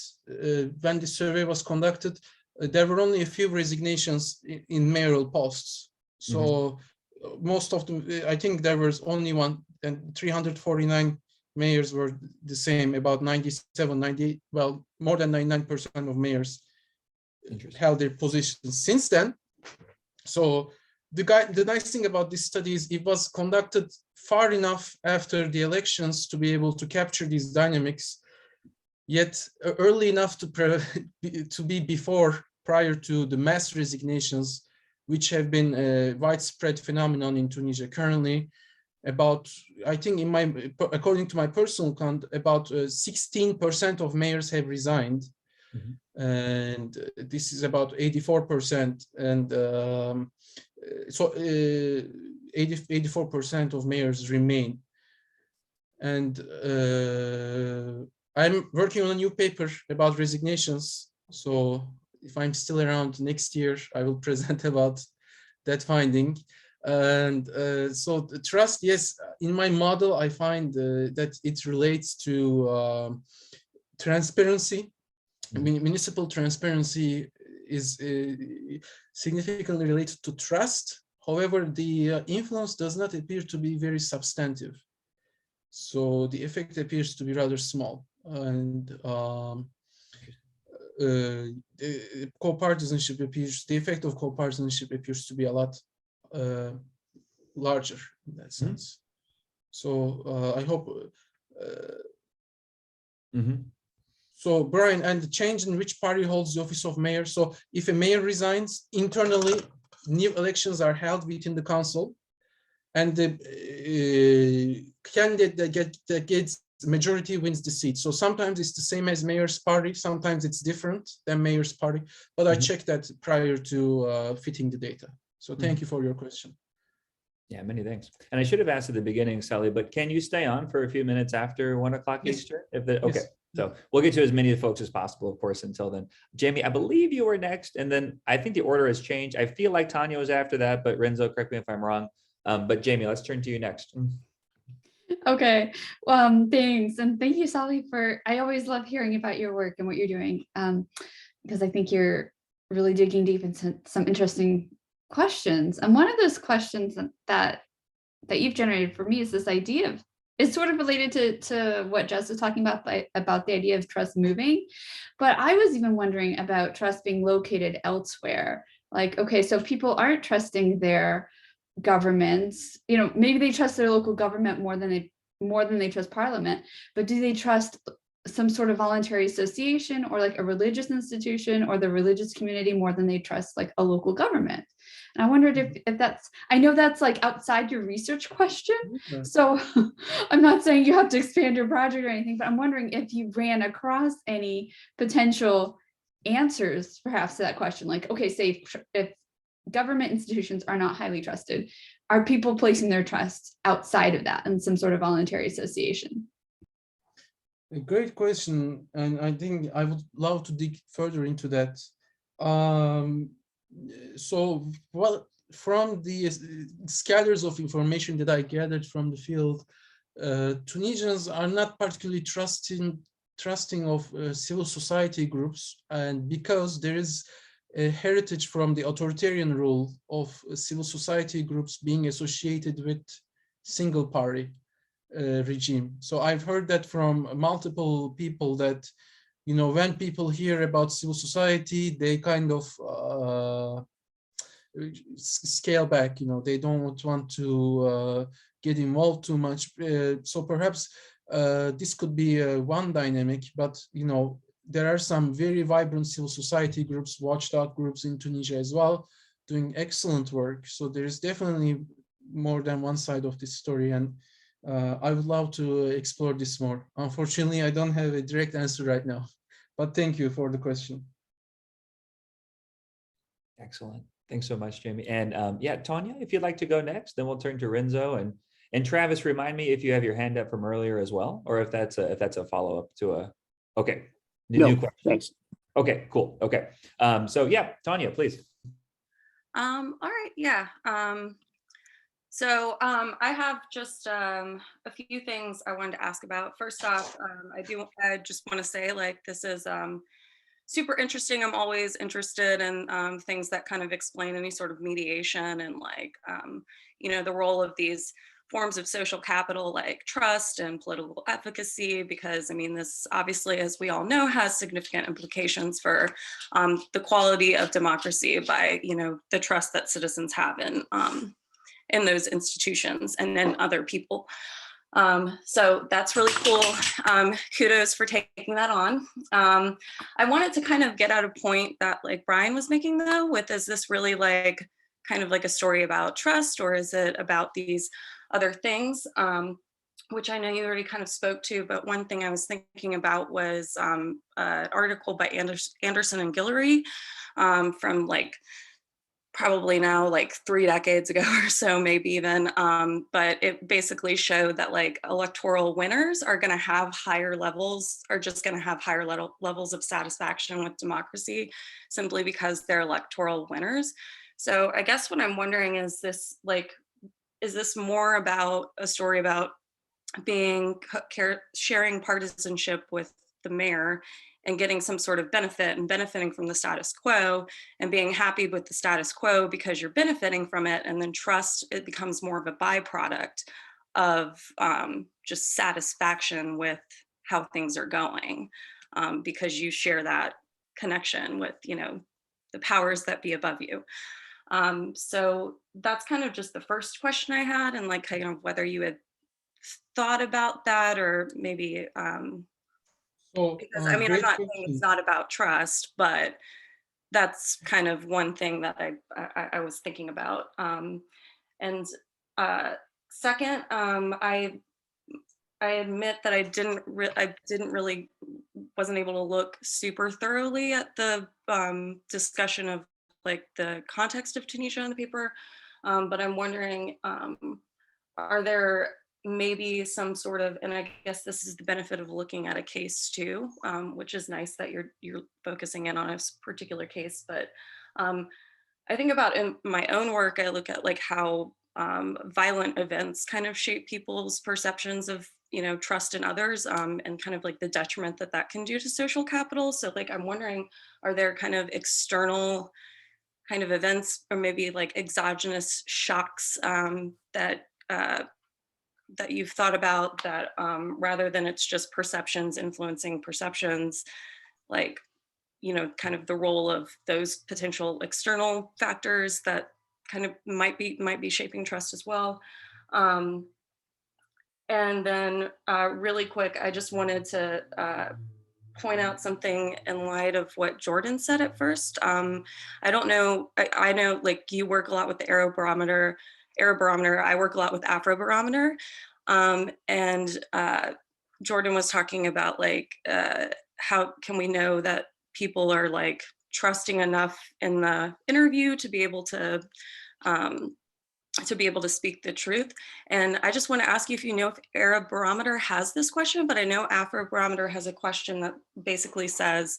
Speaker 3: when the survey was conducted, there were only a few resignations in mayoral posts. So most of them, I think there was only one, and 349 mayors were the same, about 97, 90, well, more than 99% of mayors held their positions since then. So the nice thing about this study is it was conducted far enough after the elections to be able to capture these dynamics, yet early enough to be prior to the mass resignations, which have been a widespread phenomenon in Tunisia currently. About, I think according to my personal count, about 16% of mayors have resigned. And this is about 84%. And so 84% of mayors remain. And I'm working on a new paper about resignations. So if I'm still around next year, I will present about that finding. And so the trust, yes, in my model, I find that it relates to transparency. I mean, municipal transparency is significantly related to trust. However, the influence does not appear to be very substantive. So the effect appears to be rather small. And co-partisanship appears, the effect of co-partisanship appears to be a lot larger in that sense. So I hope. So Brian, and the change in which party holds the office of mayor. So if a mayor resigns, internally, new elections are held within the council, and the candidate that gets majority wins the seat. So sometimes it's the same as mayor's party, sometimes it's different than mayor's party, but I checked that prior to fitting the data. So thank you for your question.
Speaker 1: Yeah, many thanks. And I should have asked at the beginning, Salih, but can you stay on for a few minutes after 1 o'clock Eastern? Okay.
Speaker 3: Yes.
Speaker 1: So we'll get to as many folks as possible, of course, until then. Jamie, I believe you were next, and then I think the order has changed. I feel like Tanya was after that, but Renzo, correct me if I'm wrong. But Jamie, let's turn to you next.
Speaker 6: Okay, thanks. And thank you, Salih, I always love hearing about your work and what you're doing, because I think you're really digging deep into some interesting questions. And one of those questions that you've generated for me is this idea of, it's sort of related to what Jess was talking about the idea of trust moving. But I was even wondering about trust being located elsewhere. Like, okay, so if people aren't trusting their governments, maybe they trust their local government more than they trust parliament, but do they trust some sort of voluntary association or like a religious institution or the religious community more than they trust like a local government? And I wondered if that's, I know that's like outside your research question. So I'm not saying you have to expand your project or anything, but I'm wondering if you ran across any potential answers perhaps to that question. Like, okay, say if government institutions are not highly trusted, are people placing their trust outside of that in some sort of voluntary association?
Speaker 3: A great question, and I think I would love to dig further into that. So, well, from the scatters of information that I gathered from the field, Tunisians are not particularly trusting of civil society groups, and because there is a heritage from the authoritarian rule of civil society groups being associated with single party regime. So I've heard that from multiple people that, you know, when people hear about civil society, they kind of scale back, you know, they don't want to get involved too much. So perhaps this could be one dynamic, but, you know, there are some very vibrant civil society groups, watchdog groups in Tunisia as well, doing excellent work. So there's definitely more than one side of this story. And I would love to explore this more. Unfortunately, I don't have a direct answer right now, but thank you for the question.
Speaker 1: Excellent. Thanks so much, Jamie. And yeah, Tanya, if you'd like to go next, then we'll turn to Renzo, and Travis, remind me if you have your hand up from earlier as well, or if that's a follow-up to a, okay. New question.
Speaker 4: Thanks.
Speaker 1: Okay, cool. Okay. So yeah, Tanya, please.
Speaker 7: All right, yeah. So I have just a few things I wanted to ask about. First off, I just want to say, like, this is super interesting. I'm always interested in things that kind of explain any sort of mediation and, like, you know, the role of these forms of social capital like trust and political efficacy, because I mean, this obviously, as we all know, has significant implications for the quality of democracy by, you know, the trust that citizens have in those institutions and in other people. So that's really cool. Kudos for taking that on. I wanted to kind of get at a point that, like, Brian was making though, with, is this really like kind of like a story about trust, or is it about these other things, which I know you already kind of spoke to, but one thing I was thinking about was an article by Anderson and Guillory from, like, probably now like 3 decades ago or so, maybe even, but it basically showed that, like, electoral winners are going to have higher levels, are just going to have higher levels of satisfaction with democracy simply because they're electoral winners. So I guess what I'm wondering is this, like, is this more about a story about sharing partisanship with the mayor and getting some sort of benefit and benefiting from the status quo and being happy with the status quo because you're benefiting from it, and then trust, it becomes more of a byproduct of just satisfaction with how things are going, because you share that connection with, you know, the powers that be above you. So that's kind of just the first question I had, and, like, kind of whether you had thought about that, or maybe because I mean, I'm not saying it's not about trust, but that's kind of one thing that I was thinking about. And second, I admit that I wasn't able to look super thoroughly at the discussion of, like, the context of Tunisia in the paper, but I'm wondering, are there maybe some sort of, and I guess this is the benefit of looking at a case too, which is nice that you're focusing in on a particular case, but I think about, in my own work, I look at, like, how violent events kind of shape people's perceptions of, you know, trust in others, and kind of like the detriment that that can do to social capital. So, like, I'm wondering, are there kind of external kind of events, or maybe like exogenous shocks that you've thought about, that rather than it's just perceptions influencing perceptions, like, you know, kind of the role of those potential external factors that kind of might be shaping trust as well. And then really quick, I just wanted to point out something in light of what Jordan said at first. I don't know, I know, like, you work a lot with the Arab Barometer, I work a lot with Afro Barometer. And Jordan was talking about, like, how can we know that people are, like, trusting enough in the interview to be able to to be able to speak the truth. And I just want to ask you if you know if Arab Barometer has this question, but I know Arab Barometer has a question that basically says,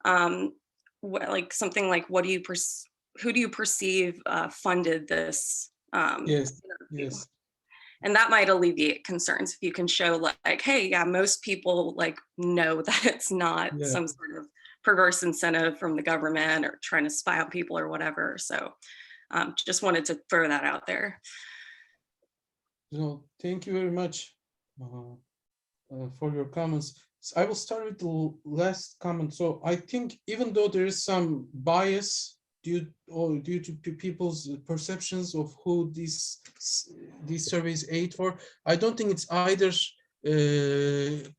Speaker 7: like something like, who do you perceive funded this?
Speaker 3: Yes, yes.
Speaker 7: And that might alleviate concerns if you can show like, hey, yeah, most people like know that it's not some sort of perverse incentive from the government or trying to spy on people or whatever. So just wanted to throw that out there.
Speaker 3: So thank you very much for your comments. So I will start with the last comment. So I think even though there is some bias due to people's perceptions of who these surveys aid for, I don't think it's either.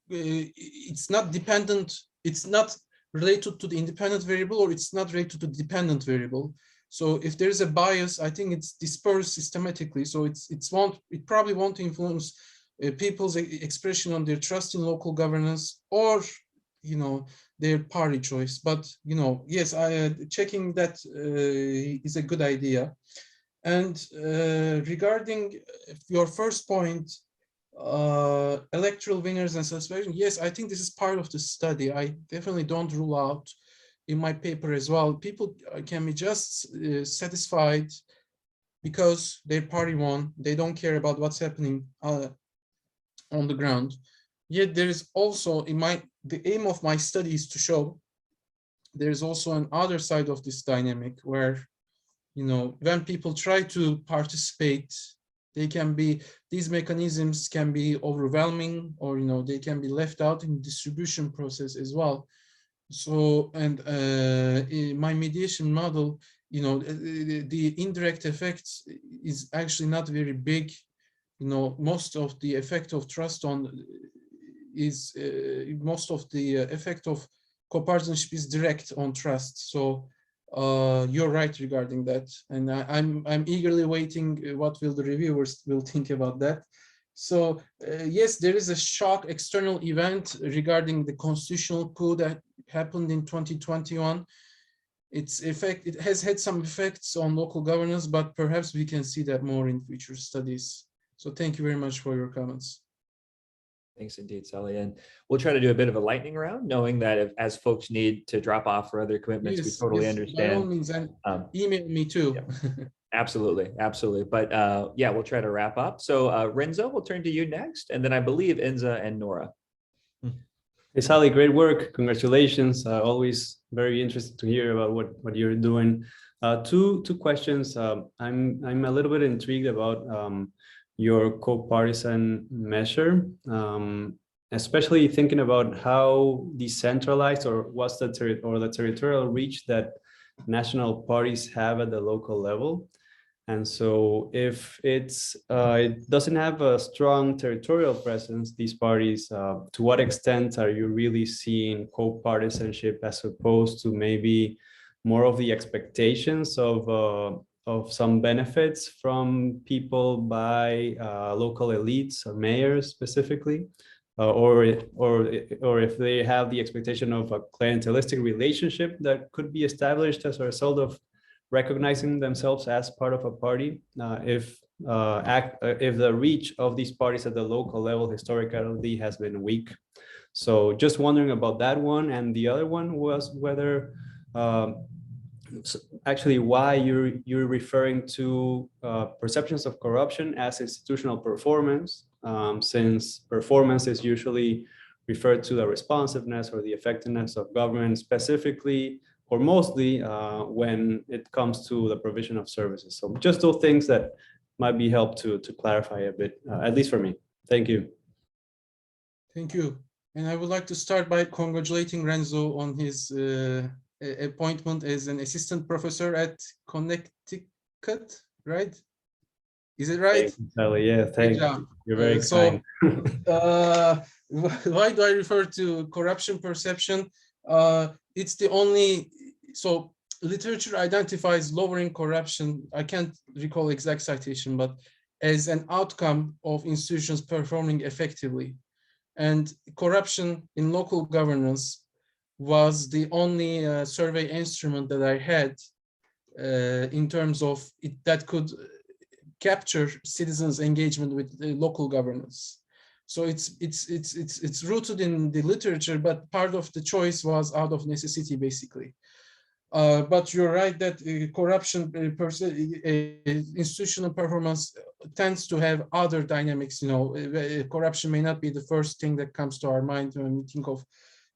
Speaker 3: It's not dependent. It's not related to the independent variable, or it's not related to the dependent variable. So if there is a bias, I think it's dispersed systematically. So it probably won't influence people's expression on their trust in local governance, or their party choice. But yes, checking that is a good idea. And regarding your first point, electoral winners and satisfaction, yes, I think this is part of the study. I definitely don't rule out in my paper as well. People can be just satisfied because their party won. They don't care about what's happening on the ground. Yet there is also, the aim of my study is to show there's also an other side of this dynamic where, when people try to participate, these mechanisms can be overwhelming, or, they can be left out in the distribution process as well. So, and in my mediation model, the indirect effect is actually not very big. Most of the effect of trust most of the effect of co-partisanship is direct on trust. So you're right regarding that, and I'm eagerly waiting what will the reviewers will think about that. So yes, there is a shock external event regarding the constitutional coup that happened in 2021. It has had some effects on local governance, but perhaps we can see that more in future studies. So thank you very much for your comments.
Speaker 1: Thanks indeed, Salih. And we'll try to do a bit of a lightning round, knowing that as folks need to drop off for other commitments, we totally understand.
Speaker 3: By all means, and email me too.
Speaker 1: Yeah. Absolutely. But yeah, we'll try to wrap up. So Renzo, we'll turn to you next. And then I believe Inza and Nora.
Speaker 8: Hey, Salih, great work. Congratulations. Always very interested to hear about what you're doing. Two questions. I'm a little bit intrigued about your co-partisan measure, especially thinking about how decentralized or what's the territorial reach that national parties have at the local level. And so if it doesn't have a strong territorial presence, these parties, to what extent are you really seeing co-partisanship as opposed to maybe more of the expectations of some benefits from people by local elites or mayors specifically, or if they have the expectation of a clientelistic relationship that could be established as a result of recognizing themselves as part of a party, if the reach of these parties at the local level historically has been weak. So just wondering about that one. And the other one was whether actually why you're referring to perceptions of corruption as institutional performance, since performance is usually referred to the responsiveness or the effectiveness of government, specifically or mostly when it comes to the provision of services. So just those things that might be helped to clarify a bit, at least for me. Thank you.
Speaker 3: Thank you. And I would like to start by congratulating Renzo on his appointment as an assistant professor at Connecticut, right? Is it right?
Speaker 8: Salih, yeah, thank you. You're very kind.
Speaker 3: Why do I refer to corruption perception? It's the only, so literature identifies lowering corruption, I can't recall exact citation, but as an outcome of institutions performing effectively. And corruption in local governance was the only survey instrument that I had in terms of that could capture citizens' engagement with the local governance. So it's rooted in the literature, but part of the choice was out of necessity, basically. But you're right that corruption, institutional performance tends to have other dynamics. You know, corruption may not be the first thing that comes to our mind when we think of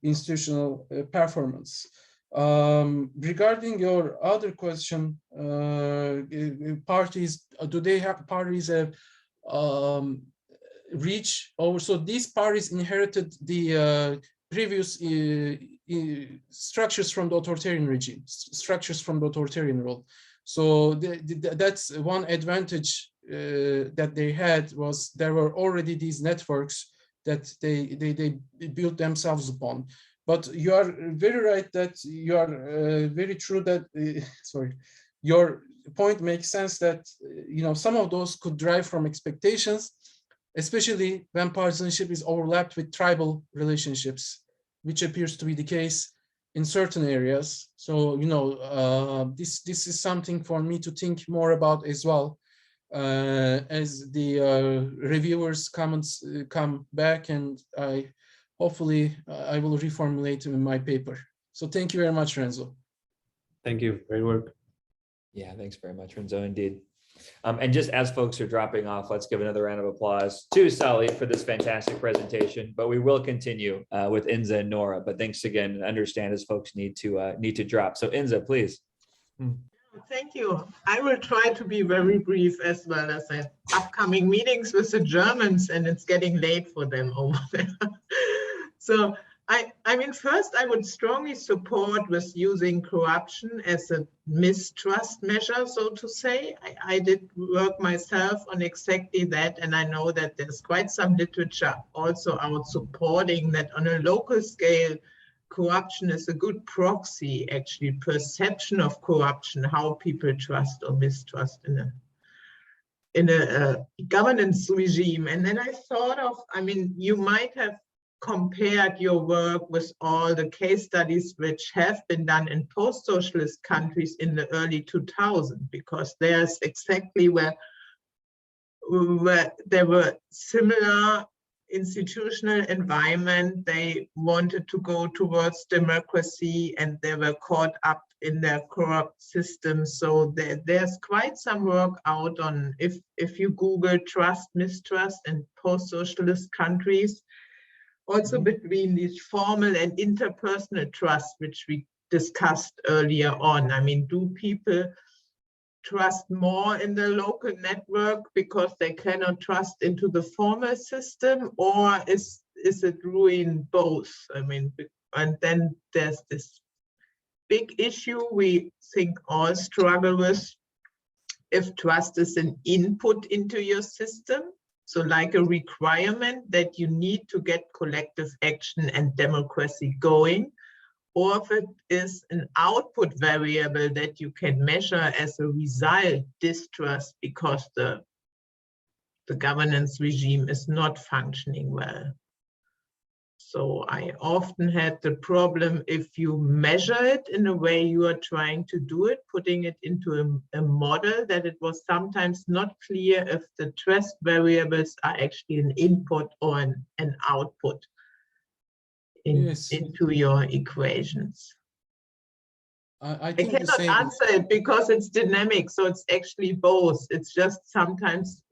Speaker 3: institutional performance. Regarding your other question, parties, do they have parties have reach over? So these parties inherited the previous structures from the authoritarian regime, structures from the authoritarian rule. So that's one advantage that they had, was there were already these networks that they built themselves upon. But you are very right that you are very true that, sorry, your point makes sense that, you know, some of those could derive from expectations, especially when partisanship is overlapped with tribal relationships, which appears to be the case in certain areas. So, you know, this is something for me to think more about as well, as the reviewers' comments come back, and hopefully I will reformulate in my paper. So thank you very much, Renzo.
Speaker 8: Thank you. Great work.
Speaker 1: Yeah, thanks very much, Renzo, indeed. And just as folks are dropping off, let's give another round of applause to Salih for this fantastic presentation. But we will continue with Inza and Nora. But thanks again, and understand as folks need to drop. So Inza, please.
Speaker 9: Thank you. I will try to be very brief, as well as I have upcoming meetings with the Germans, and it's getting late for them over there. So I mean, first, I would strongly support with using corruption as a mistrust measure, so to say. I did work myself on exactly that, and I know that there's quite some literature also out supporting that on a local scale, corruption is a good proxy, actually, perception of corruption, how people trust or mistrust in a governance regime. And then I thought of, I mean, you might have compared your work with all the case studies which have been done in post-socialist countries in the early 2000s, because there's exactly where there were similar institutional environment. They wanted to go towards democracy, and they were caught up in their corrupt systems. So there's quite some work out on, if you Google trust, mistrust in post-socialist countries, also between these formal and interpersonal trust, which we discussed earlier on. I mean, do people trust more in the local network because they cannot trust into the formal system, or is it ruin both? I mean, and then there's this big issue we think all struggle with, if trust is an input into your system, so like a requirement that you need to get collective action and democracy going, or if it is an output variable that you can measure as a result, distrust because the governance regime is not functioning well. So I often had the problem, if you measure it in a way you are trying to do it, putting it into a model, that it was sometimes not clear if the trust variables are actually an input or an output into your equations.
Speaker 3: I
Speaker 9: cannot answer it because it's dynamic, so it's actually both. It's just sometimes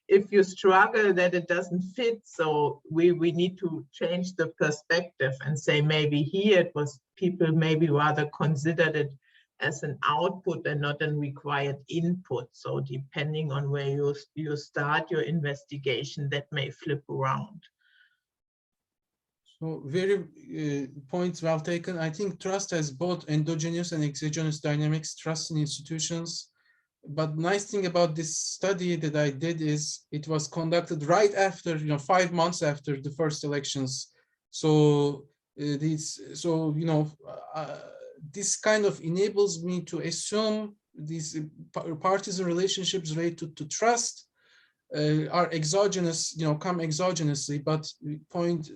Speaker 9: if you struggle that it doesn't fit, so we need to change the perspective and say maybe here it was people maybe rather considered it as an output and not a required input. So depending on where you start your investigation, that may flip around.
Speaker 3: So very points well taken. I think trust has both endogenous and exogenous dynamics, trust in institutions. But nice thing about this study that I did is it was conducted right after, 5 months after the first elections. So this kind of enables me to assume these partisan relationships related to trust are exogenous, come exogenously, but point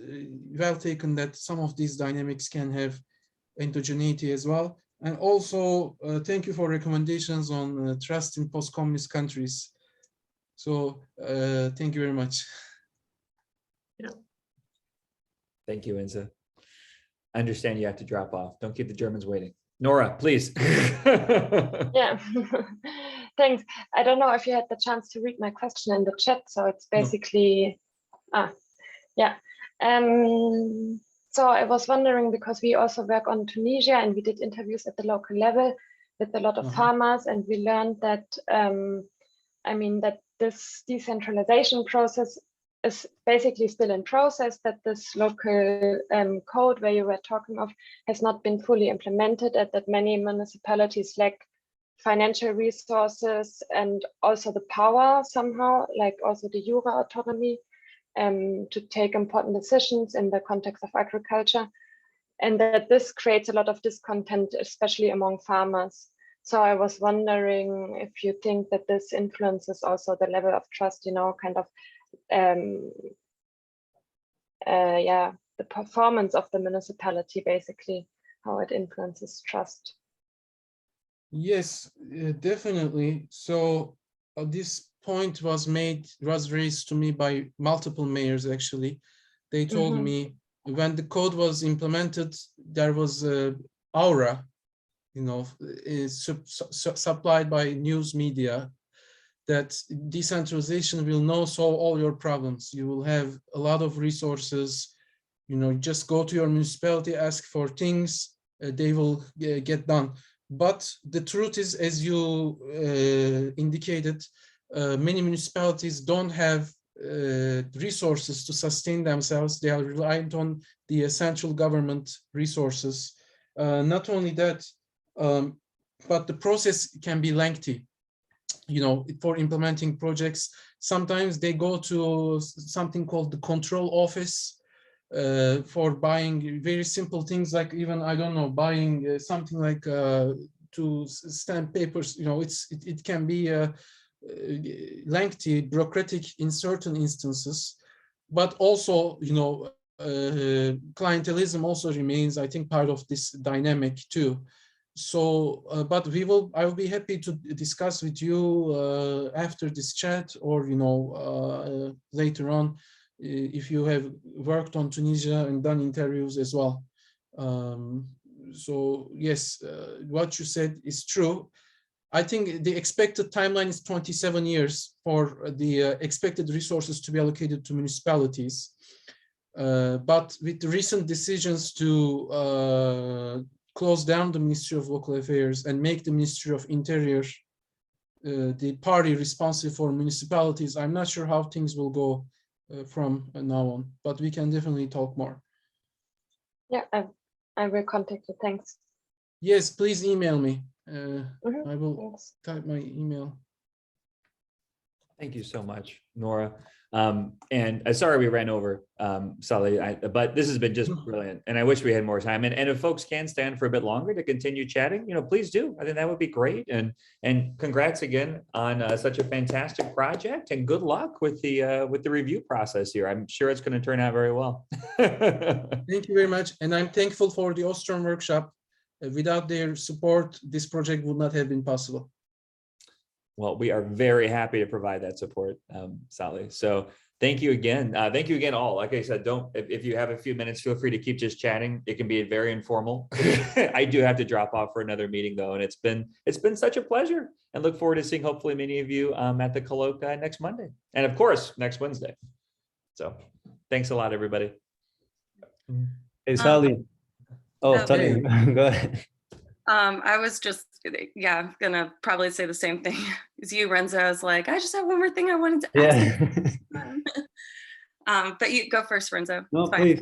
Speaker 3: well taken that some of these dynamics can have endogeneity as well. And also, thank you for recommendations on trust in post-communist countries. So thank you very much.
Speaker 1: Thank you, Enza. I understand you have to drop off. Don't keep the Germans waiting. Nora, please.
Speaker 10: Yeah, thanks. I don't know if you had the chance to read my question in the chat. So it's basically, yeah. So I was wondering, because we also work on Tunisia and we did interviews at the local level with a lot of farmers, and we learned that, I mean, that this decentralization process is basically still in process, that this local code where you were talking of has not been fully implemented, and that many municipalities lack financial resources and also the power somehow, like also the jura autonomy, to take important decisions in the context of agriculture, and that this creates a lot of discontent, especially among farmers. So I was wondering if you think that this influences also the level of trust, you know, kind of, yeah, the performance of the municipality, basically, how it influences trust.
Speaker 3: Yes, definitely. So this point was raised to me by multiple mayors, actually. They told me when the code was implemented, there was a aura, you know, supplied by news media, that decentralization will now solve all your problems. You will have a lot of resources, you know, just go to your municipality, ask for things, they will get done. But the truth is, as you indicated, many municipalities don't have resources to sustain themselves. They are reliant on the central government resources. Not only that, but the process can be lengthy. You know, for implementing projects, sometimes they go to something called the control office for buying very simple things, like even, I don't know, buying something like to stamp papers. You know, it can be lengthy, bureaucratic in certain instances, but also, you know, clientelism also remains, I think, part of this dynamic too. So, but I will be happy to discuss with you after this chat, or, you know, later on, if you have worked on Tunisia and done interviews as well. So yes, what you said is true. I think the expected timeline is 27 years for the expected resources to be allocated to municipalities. But with the recent decisions to close down the Ministry of Local Affairs and make the Ministry of Interior the party responsible for municipalities, I'm not sure how things will go from now on, but we can definitely talk more.
Speaker 10: Yeah, I will contact you. Thanks.
Speaker 3: Yes, please email me. I will type my email.
Speaker 1: Thank you so much, Nora. And sorry we ran over, Salih, but this has been just brilliant, and I wish we had more time. And if folks can stand for a bit longer to continue chatting, you know, please do. I think that would be great. And congrats again on such a fantastic project, and good luck with the review process here. I'm sure it's going to turn out very well.
Speaker 3: Thank you very much, and I'm thankful for the Ostrom workshop. Without their support, this project would not have been possible.
Speaker 1: Well, we are very happy to provide that support, Salih. So thank you again. Thank you again, all. Like I said, if you have a few minutes, feel free to keep just chatting. It can be very informal. I do have to drop off for another meeting though, and it's been such a pleasure, and look forward to seeing hopefully many of you at the colloque next Monday, and of course next Wednesday. So thanks a lot, everybody.
Speaker 8: Hey, Salih. Salih, go ahead.
Speaker 7: I was just, yeah, gonna probably say the same thing as you, Renzo. I was like, I just have one more thing I wanted to ask. But you go first, Renzo.
Speaker 8: No, please.